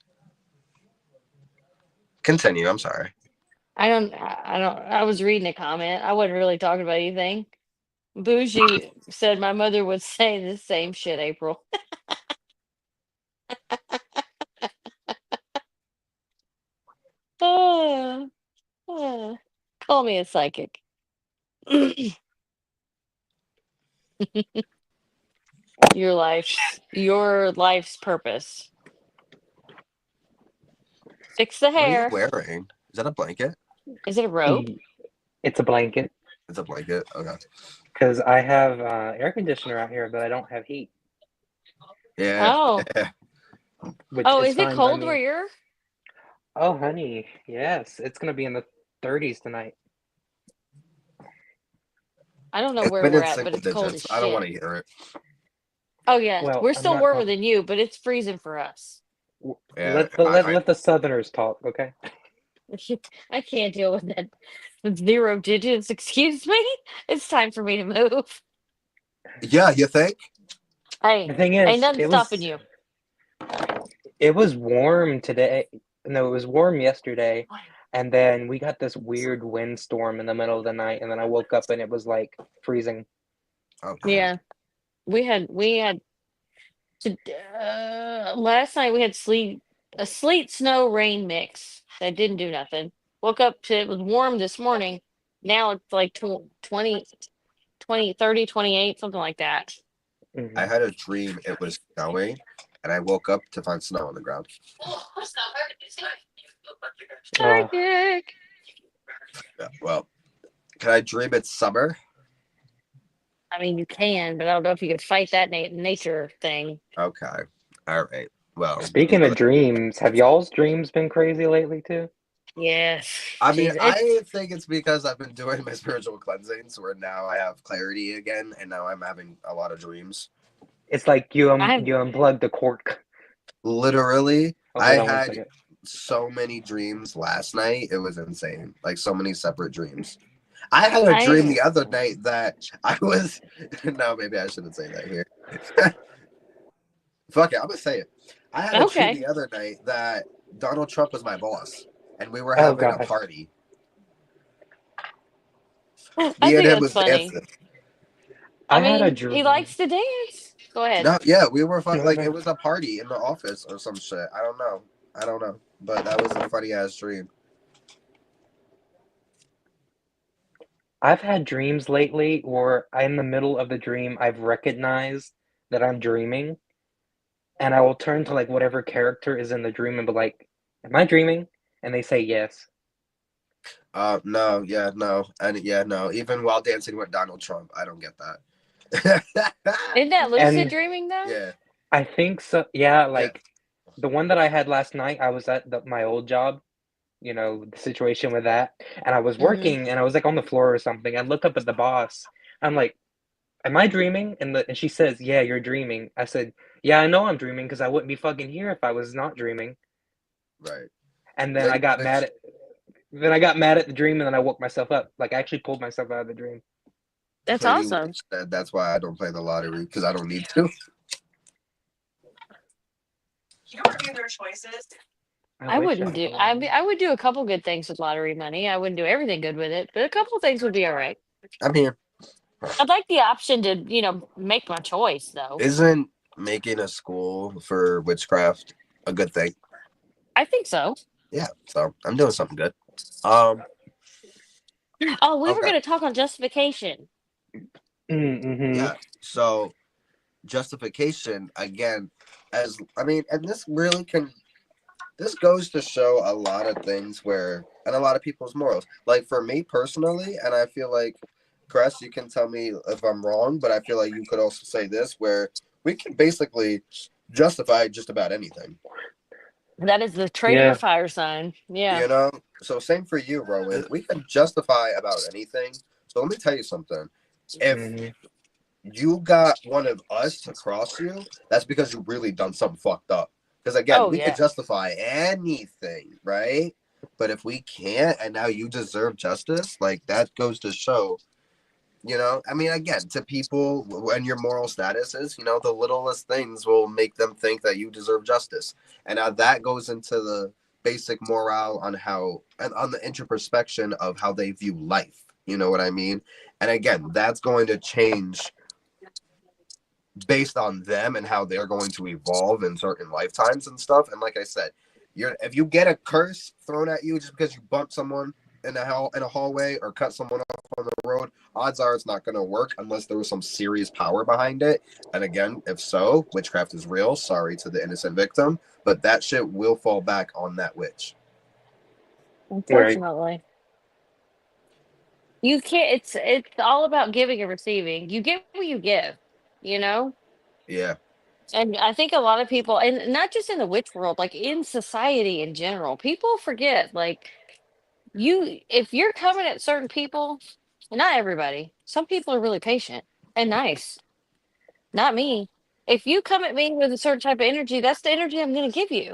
Continue. I'm sorry. I was reading a comment. I wasn't really talking about anything. Bougie said my mother would say the same shit, April. Ah, ah. Call me a psychic. Your life's purpose. Fix the What are you hair. wearing? Is that a blanket? Is it a robe? It's a blanket. It's a blanket. Okay. Because I have air conditioner out here, but I don't have heat. Yeah. Oh. Yeah. Which Oh, is is it fine by cold me. where you're? Oh, honey, yes, it's gonna be in the 30s tonight. I don't know It's where been we're in at, but single it's cold as digits. I don't want shit. to hear it. Oh yeah, Well, we're I'm still not warmer talking. than you, but it's freezing for us. Yeah. Let the Southerners talk, okay? I can't deal with that. With 0 digits, excuse me. It's time for me to move. Yeah. You think? Hey, The thing ain't is, nothing stopping you. it was warm today. No, it was warm yesterday, and then we got this weird windstorm in the middle of the night, and then I woke up and it was like freezing. Okay. Yeah, we had to, last night we had a sleet snow rain mix that didn't do nothing. Woke up to it was warm this morning. Now it's like 20, 30, 28, something like that. Mhm. I had a dream it was snowing, and I woke up to find snow on the ground. Hi, Uh, Dick. Yeah, well, can I dream it's summer? I mean, you can, but I don't know if you could fight that nature thing. Okay. All right. Well, Speaking of dreams, have y'all's dreams been crazy lately too? Yes. I mean, Jeez, I think it's because I've been doing my spiritual cleansings where now I have clarity again, and now I'm having a lot of dreams. It's like you I'm you unplugged the cork. Literally, Oh, I hold on one had second. so many dreams last night. It was insane. Like so many separate dreams. I had a dream I the other night that I was. No, maybe I shouldn't say that here. Fuck it, I'm gonna say it. I had a dream okay. the other night that Donald Trump was my boss, and we were Oh having a God, party. I Me and think him that's was funny. dancing. I I had a mean, he dream. likes to dance. Go ahead. No, yeah, we were fun. No, Like okay. it was a party in the office or some shit. I don't know. But that was a funny ass dream. I've had dreams lately where in the middle of the dream I've recognized that I'm dreaming, and I will turn to like whatever character is in the dream and be like, "Am I dreaming?" And they say yes. No, yeah, no, and yeah, no. Even while dancing with Donald Trump, I don't get that. Isn't that lucid And dreaming though? Yeah, I think so. Yeah, yeah. like the one that I had last night, I was at my old job, the situation with that, and I was Mm-hmm. working and I was like on the floor or something. I look up at the boss. I'm like, "Am I dreaming?" And she says, "Yeah, you're dreaming." I said, "Yeah, I know I'm dreaming because I wouldn't be fucking here if I was not dreaming." Right. And then I Lady got mad Bitch. at then I got mad at the dream and then I woke myself up. Like I actually pulled myself out of the dream. That's Lady awesome. Witch said that's why I don't play the lottery because I don't need to. I wish wouldn't had do. the I mean, lottery. I would do a couple good things with lottery money. I wouldn't do everything good with it, but a couple things would be all right. I'm here. I'd like the option to, make my choice though. Isn't making a school for witchcraft a good thing? I think so. Yeah, so I'm doing something good. Um, Oh, we were okay, going to talk on justification. Mm-hmm. yeah. So justification again, as I mean, and this goes to show a lot of things and a lot of people's morals. Like for me personally, and I feel like, Cress, you can tell me if I'm wrong, but I feel like you could also say this, where we can basically justify just about anything. That is the trait of a Yeah. fire sign. Yeah. So same for you, Rowan. We can justify about anything. So let me tell you something. If Mm-hmm. you got one of us to cross you, that's because you really done something fucked up. Because again, Oh, we could yeah. justify anything, right? But if we can't, and now you deserve justice, like that goes to show, I mean, again, to people when your moral status is, the littlest things will make them think that you deserve justice. And now that goes into the basic morale on on the introspection of how they view life. You know what I mean? And again, that's going to change based on them and how they're going to evolve in certain lifetimes and stuff. And like I said, if you get a curse thrown at you just because you bumped someone in a hallway or cut someone off on the road, odds are it's not going to work unless there was some serious power behind it. And again, if so, witchcraft is real. Sorry to the innocent victim, but that shit will fall back on that witch. Right. Unfortunately. You can't. It's all about giving and receiving. You get what you give. You know. Yeah. And I think a lot of people, and not just in the witch world, like in society in general, people forget. Like if you're coming at certain people, and not everybody. Some people are really patient and nice. Not me. If you come at me with a certain type of energy, that's the energy I'm going to give you.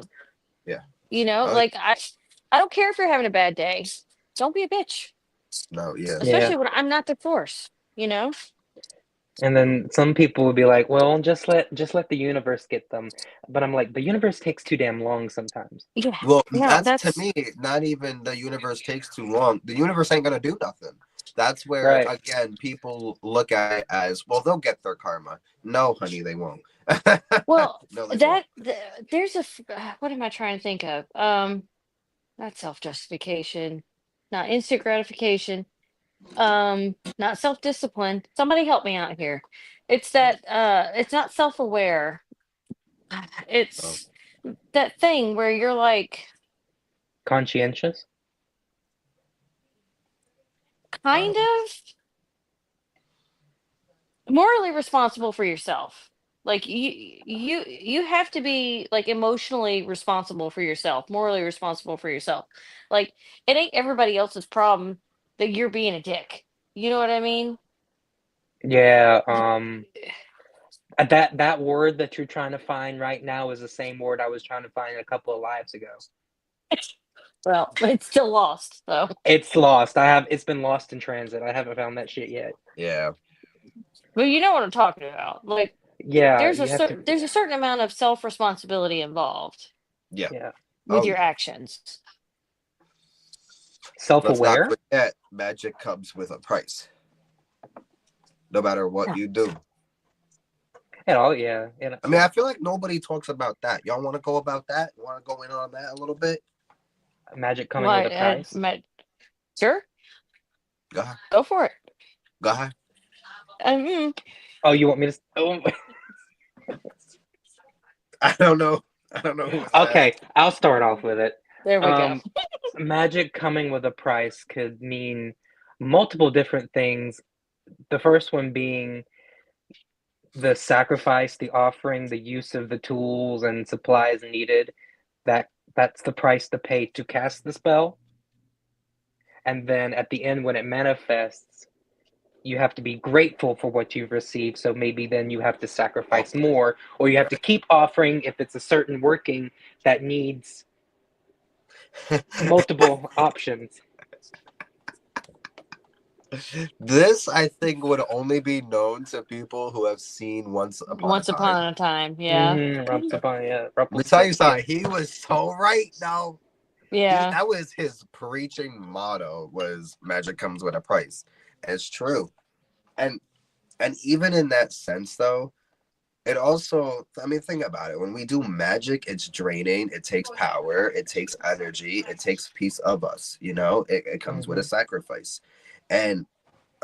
Yeah. You know, Oh, like I don't care if you're having a bad day. Don't be a bitch, no. Yeah. Yeah. especially when I'm not the force. You know. And then some people will be like, "Well, just let the universe get them." But I'm like, the universe takes too damn long sometimes. Yeah. Well, No, that's to that's me not even the universe takes too long. The universe ain't gonna do nothing. That's where Right. again people look at it as well. They'll get their karma. No, honey, they won't. well No, they won't. there's what am I trying to think of? Not self-justification, not instant gratification, not self-discipline. Somebody help me out here. It's that it's not self-aware. Oh, It's that thing where you're like Conscientious. kind of morally responsible for yourself. Like you have to be like emotionally responsible for yourself, morally responsible for yourself. Like it ain't everybody else's problem that you're being a dick. You know what I mean? Yeah. Y- That word that you're trying to find right now is the same word I was trying to find a couple of lives ago. Well, it's still lost though. It's lost. It's been lost in transit. I haven't found that shit yet. yeah, But you know what I'm talking about. Like Yeah, you have to. there's a certain amount of self responsibility involved yeah. Yeah. with Oh, your yeah. actions. Let's not Self-aware. forget, magic comes with a price. No matter what Yeah. you do. And all. Yeah. And I mean, I feel like nobody talks about that. Y'all want to go about that? Want to go in on that a little bit? magic coming with Why? a price. Sure, Go ahead. go for it. Go ahead. Um, Oh, you want me to? Oh. I don't know. I don't know who was that. Okay, I'll start off with it. there we go. Um, magic coming with a price could mean multiple different things. The first one being the sacrifice, the offering, the use of the tools and supplies needed. That's the price to pay to cast the spell. And then at the end, when it manifests, you have to be grateful for what you've received. So maybe then you have to Oh, sacrifice more, or you have to keep offering if it's a certain working that needs multiple options. This, I think, would only be known to people who have seen Once Upon a Once Time. upon a time, yeah, Mm-hmm. Let me tell you something. Rumpelstiltskin. He was so right, though. yeah, That was his preaching motto, was magic comes with a price. It's true. And even in that sense, though, it also, I mean, think about it. When we do magic, it's draining. It takes power. It takes energy. It takes a piece of us. It comes with a Mm-hmm. sacrifice. And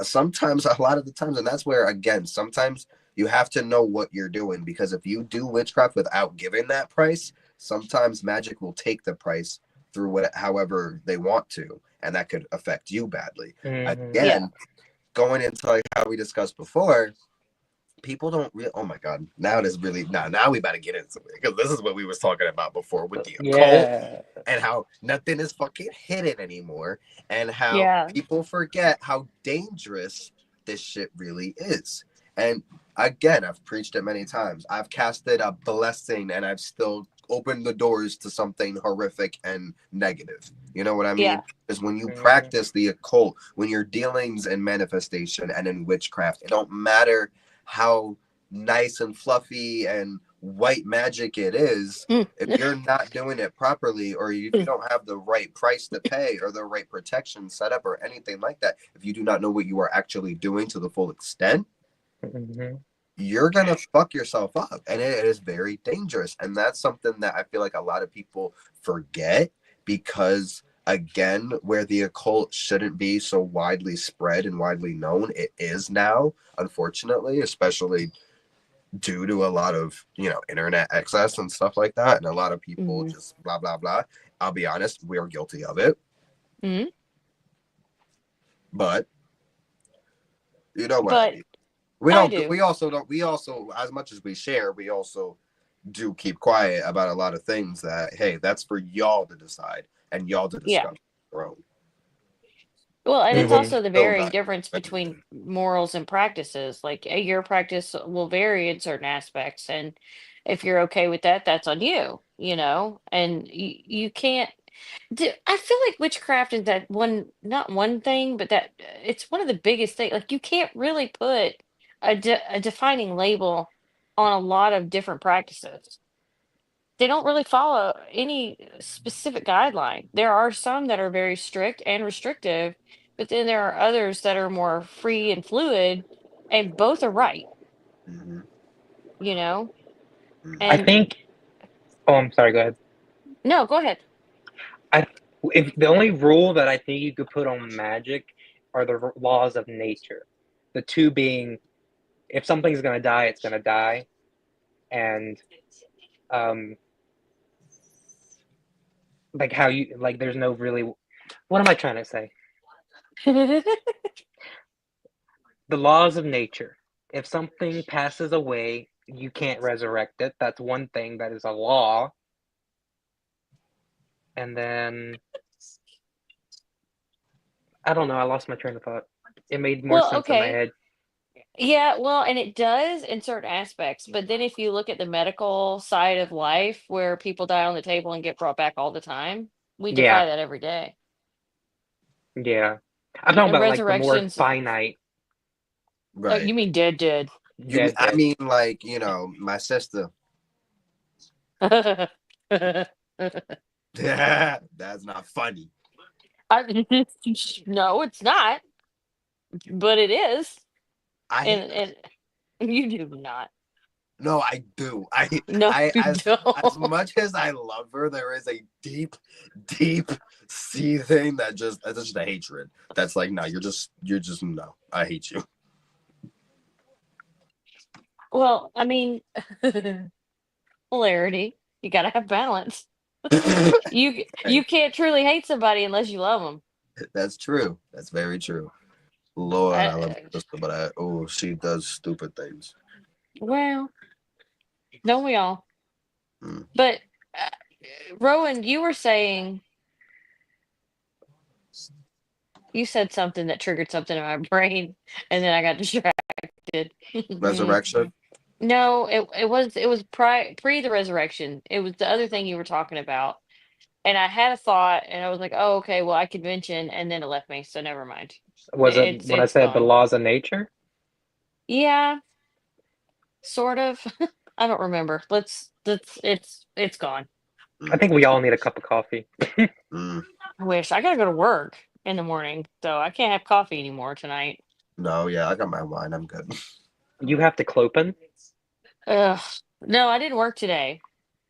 sometimes, a lot of the times, and that's where, again, sometimes you have to know what you're doing, because if you do witchcraft without giving that price, sometimes magic will take the price through however they want to, and that could affect you badly. Mm-hmm. yeah, Again, going into like how we discussed before, people don't really. Oh my god! Now it is really now we better get into it, because this is what we was talking about before with the occult, Yeah. and how nothing is fucking hidden anymore, and how yeah. people forget how dangerous this shit really is. And again, I've preached it many times. I've casted a blessing, and I've still opened the doors to something horrific and negative. You know what I Yeah. mean? Because when you Mm-hmm. practice the occult, when your dealings in manifestation and in witchcraft, it don't matter how nice and fluffy and white magic it is. Mm. If you're not doing it properly, or if you don't have the right price to pay or the right protection set up or anything like that, if you do not know what you are actually doing to the full extent, Mm-hmm. you're gonna fuck yourself up, and it is very dangerous. And that's something that I feel like a lot of people forget, because again, where the occult shouldn't be so widely spread and widely known, it is now, unfortunately, especially due to a lot of internet access and stuff like that, and a lot of people Hmm. just blah blah blah. I'll be honest, we are guilty of it, Hmm. but You know what I but mean? We I don't. do. We also don't. We also, as much as we share, we also do keep quiet about a lot of things that, hey, that's for y'all to decide and y'all to Yeah. discuss on your own. Well, and it's Mhm. also the Still varying not difference between everything. morals and practices. Like your practice will vary in certain aspects, and if you're okay with that, that's on you, And you can't. I feel like witchcraft is that one, not one thing, but that it's one of the biggest things. Like you can't really put a defining label on a lot of different practices. They don't really follow any specific guideline. There are some that are very strict and restrictive, but then there are others that are more free and fluid, and both are right, Mhm. you know? Mhm. I And think. Oh, I'm sorry. Go ahead. no, go ahead. I if the only rule that I think you could put on magic are the laws of nature. The two being, if something's gonna die, it's gonna die, and um, like how you like. There's no really. What am I trying to say? The laws of nature. If something passes away, you can't resurrect it. That's one thing that is a law. And then I don't know. I lost my train of thought. It made more Well, sense in my okay. head. Yeah, well, and it does in certain aspects, but then if you look at the medical side of life where people die on the table and get brought back all the time, we Yeah, defy that every day. yeah. I'm talking And about like the more resurrections, finite Right. you mean dead. I dead. mean, like, my sister. That's not funny. I, no, it's not, but it is, I and you do not. No, I do. No, I you as don't. much as I love her, there is a deep seething that's just a hatred. That's like, no, you're just no. I hate you. Well, I mean, polarity. You gotta have balance. You Hey, can't truly hate somebody unless you love them. that's true. That's very true. Lord, I love I, my sister, but she does stupid things. well, don't we all? Mm. But uh, Rowan, you were saying you said something that triggered something in my brain, and then I got distracted. Resurrection. No, it was pre the resurrection. It was the other thing you were talking about. And I had a thought and I was like, "Oh, okay, well, I could mention," and then it left me, so never mind. Was it It's when I it's said the gone. laws of nature? Yeah, sort of. I don't remember. It's gone. I Mm. think we all need a cup of coffee. Mm. I wish. I gotta go to work in the morning, so I can't have coffee anymore tonight. No, yeah, I got my wine. I'm good. You have to clopen. Ugh. No, I didn't work today.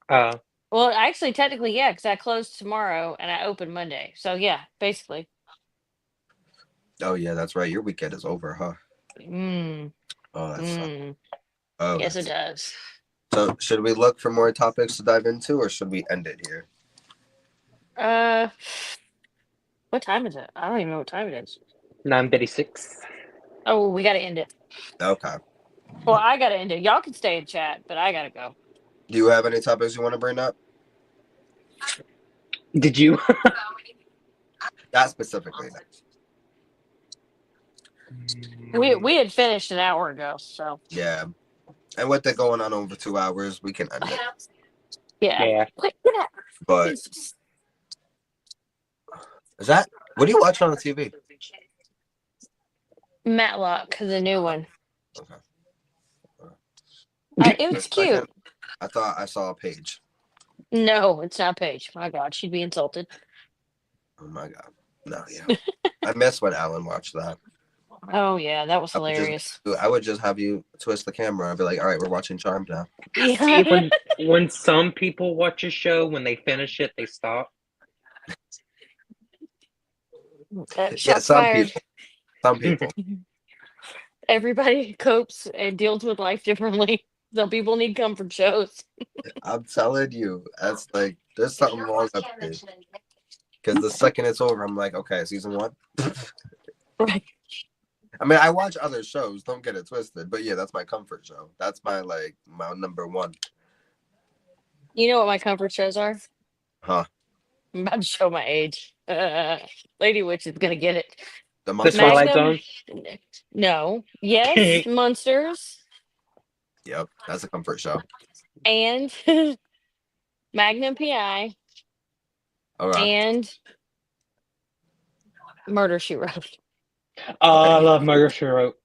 Uh, Well, actually, technically, yeah, because I closed tomorrow and I open Monday. So yeah, basically. Oh yeah, that's right. Your weekend is over, huh? Mm, Oh, that sucks. mm. Oh, Yes, it that's does. so. Should we look for more topics to dive into, or should we end it here? Uh, what time is it? I don't even know what time it is. 9:36. Oh, we gotta end it. Okay. Well, I gotta end it. Y'all can stay and chat, but I gotta go. Do you have any topics you want to bring up? Did you? Not specifically. We had finished an hour ago, so Yeah. And with it going on over 2 hours, we can end it. yeah. Yeah. Wait, get out. But Jesus. is that what are you watching on the TV? Matlock, the new one. Okay. It For a was cute. second, I thought I saw a page. No, it's not Paige. My God, she'd be insulted. Oh my god. No, yeah. I miss when Alan watched that. Oh yeah, that was I would just hilarious. I would just have you twist the camera and be like, all right, we're watching Charmed now. Yeah, See, when some people watch a show, when they finish it, they stop. Yeah, shots some fired. people. Some people. Everybody copes and deals with life differently. Some people need comfort shows. I'm telling you, that's like there's something wrong up there. Because the second it's over, I'm like, okay, season one. Right. I mean, I watch other shows. Don't get it twisted. But yeah, that's my comfort show. That's my my number one. You know what my comfort shows are? Huh? I'm about to show my age. Lady Witch is gonna get it. The The Monsters. Twilight Magnum. Zone. No. Yes, Monsters Yep, that's a comfort show. and Magnum PI Okay. and Murder She Wrote. Oh, I Okay. love Murder She Wrote.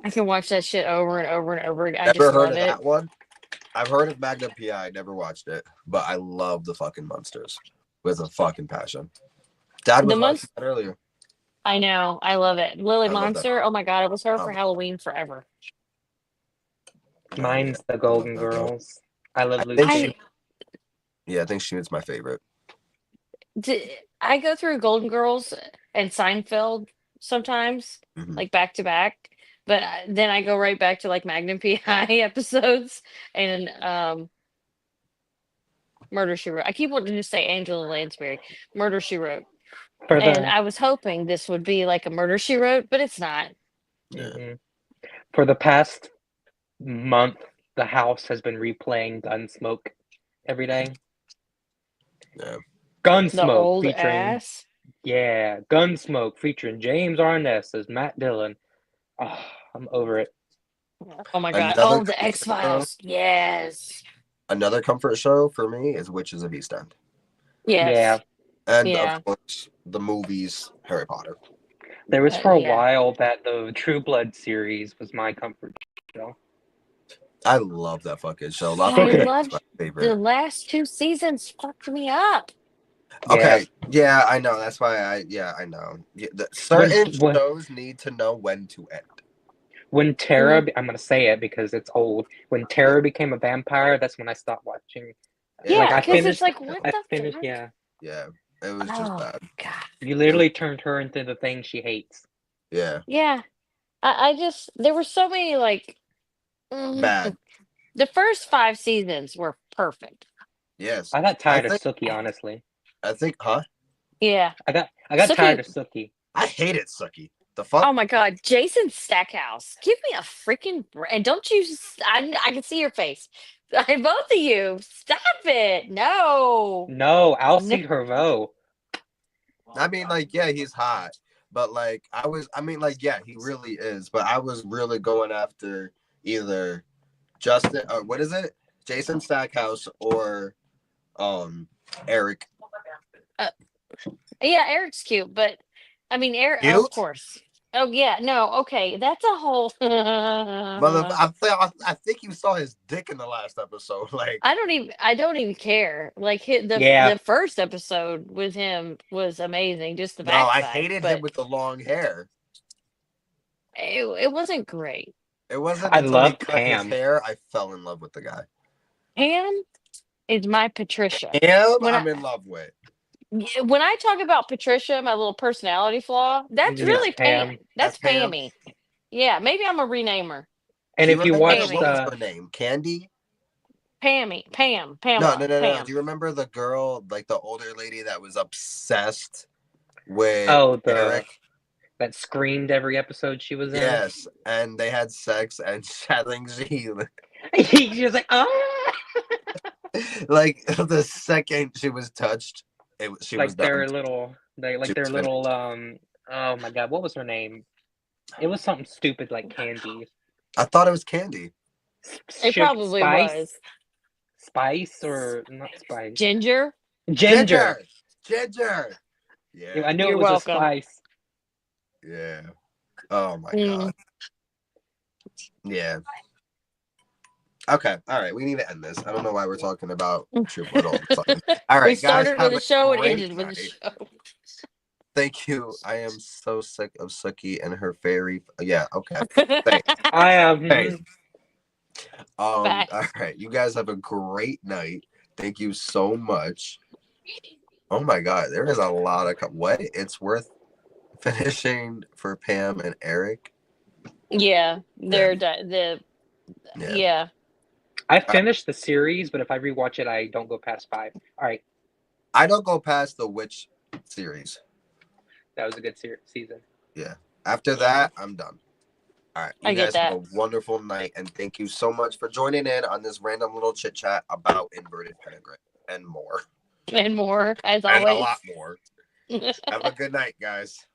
I can watch that shit over and over and over again. I Never just heard love of it. that one. I've heard of Magnum PI. Never watched it, but I love the fucking Monsters with a fucking passion. Dad was The watching month that earlier. I know. I love it. Lily I love that. Monster. Oh my god, it was her for Um, Halloween forever. Mine's yeah, the Golden I love that girl. Girls. I love I think Lucy. I think she was my favorite. I go through Golden Girls and Seinfeld sometimes, Mhm. like back to back. But then I go right back to like Magnum PI episodes and Murder She Wrote. I keep wanting to say Angela Lansbury. Murder She Wrote. For And the I was hoping this would be like a Murder She Wrote, but it's not. Yeah. Mhm. For the past month, the house has been replaying Gunsmoke every day. Yeah. The Gunsmoke old featuring ass. Gunsmoke featuring James Arness as Matt Dillon. Oh, I'm over it. Oh my god. Another Oh, the comfort X Files. Yes. Another comfort show for me is Witches of East End, Yes. Yeah, and Yeah. of course the movies Harry Potter. there was for a Yeah. while that the True Blood series was my comfort show. I love that fucking show. I Lafayette is loved my the favorite. last 2 seasons fucked me up. Okay, yeah, I know. That's why I know. Yeah, certain When shows need to know when to end. when Tara, I'm gonna say it because it's old. When Tara became a vampire, that's when I stopped watching. Yeah, Like I because it's finished, like, what the fuck? yeah. Yeah, it was just Oh bad. god. You literally turned her into the thing she hates. Yeah, Yeah. I just there were so many like bad. the first 5 seasons were perfect. Yes, I got tired of think- Sookie, honestly. huh? Yeah. I got Sookie- tired of Sookie. I hated Sookie. The fuck? Oh my god, Jason Stackhouse. Give me a freaking and don't you I can see your face. Both of you. Stop it. No. No, Alcide Herveau. I mean, like, yeah, he's hot, but like, yeah, he really is. But I was really going after either Justin, or what is it, Jason Stackhouse, or Eric. Yeah, Eric's cute, but I mean Eric Cute? of course. Oh yeah, no, okay. That's a whole Mother, I think you saw his dick in the last episode. Like, I don't even care. Like Yeah. the first episode with him was amazing, just the no, I backside. hated but him with the long hair. it wasn't great. It wasn't I until he loved cut his Pam. hair I fell in love with the guy. Pam is my Patricia. Him, When I'm in love with. When I talk about Patricia, my little personality flaw, that's Yeah, really Pam. Pam. That's That's Pam. Pammy. Yeah, maybe I'm a renamer. And Do if you remember watched what was her name? Candy? Pam. No. Pam. Do you remember the girl, like the older lady that was obsessed with Eric? that screamed every episode she was in. Yes, and they had sex, and I think she, She was like, oh, like the second she was touched, she was like their done. little, She their was little, oh my god, what was her name? It was something stupid like Candy. I thought it was Candy. It probably was. Spice or not Spice? Ginger. Ginger. Ginger. Yeah, Yeah. I knew You're it was welcome. a Spice. Yeah. Oh my Mm. god. Yeah. Okay. All right. We need to end this. I don't know why we're talking about True Blood all of a sudden. All right, We started guys, have with a show and great ended with a night. show. Thank you. I am so sick of Sookie and her fairy. Yeah. Okay. I am. Thanks. Bye. All right. You guys have a great night. Thank you so much. Oh my god, there is a lot of what? It's worth finishing for Pam and Eric. Yeah, they're Yeah. I finished the series, but if I rewatch it, I don't go past 5. All right, I don't go past the Witch series. that was a good season. I After that, I'm done. All right. You I get guys that. have a wonderful night, and thank you so much for joining in on this random little chit chat about inverted pentagram and more. And more, as And a always. lot more. Have a good night, guys.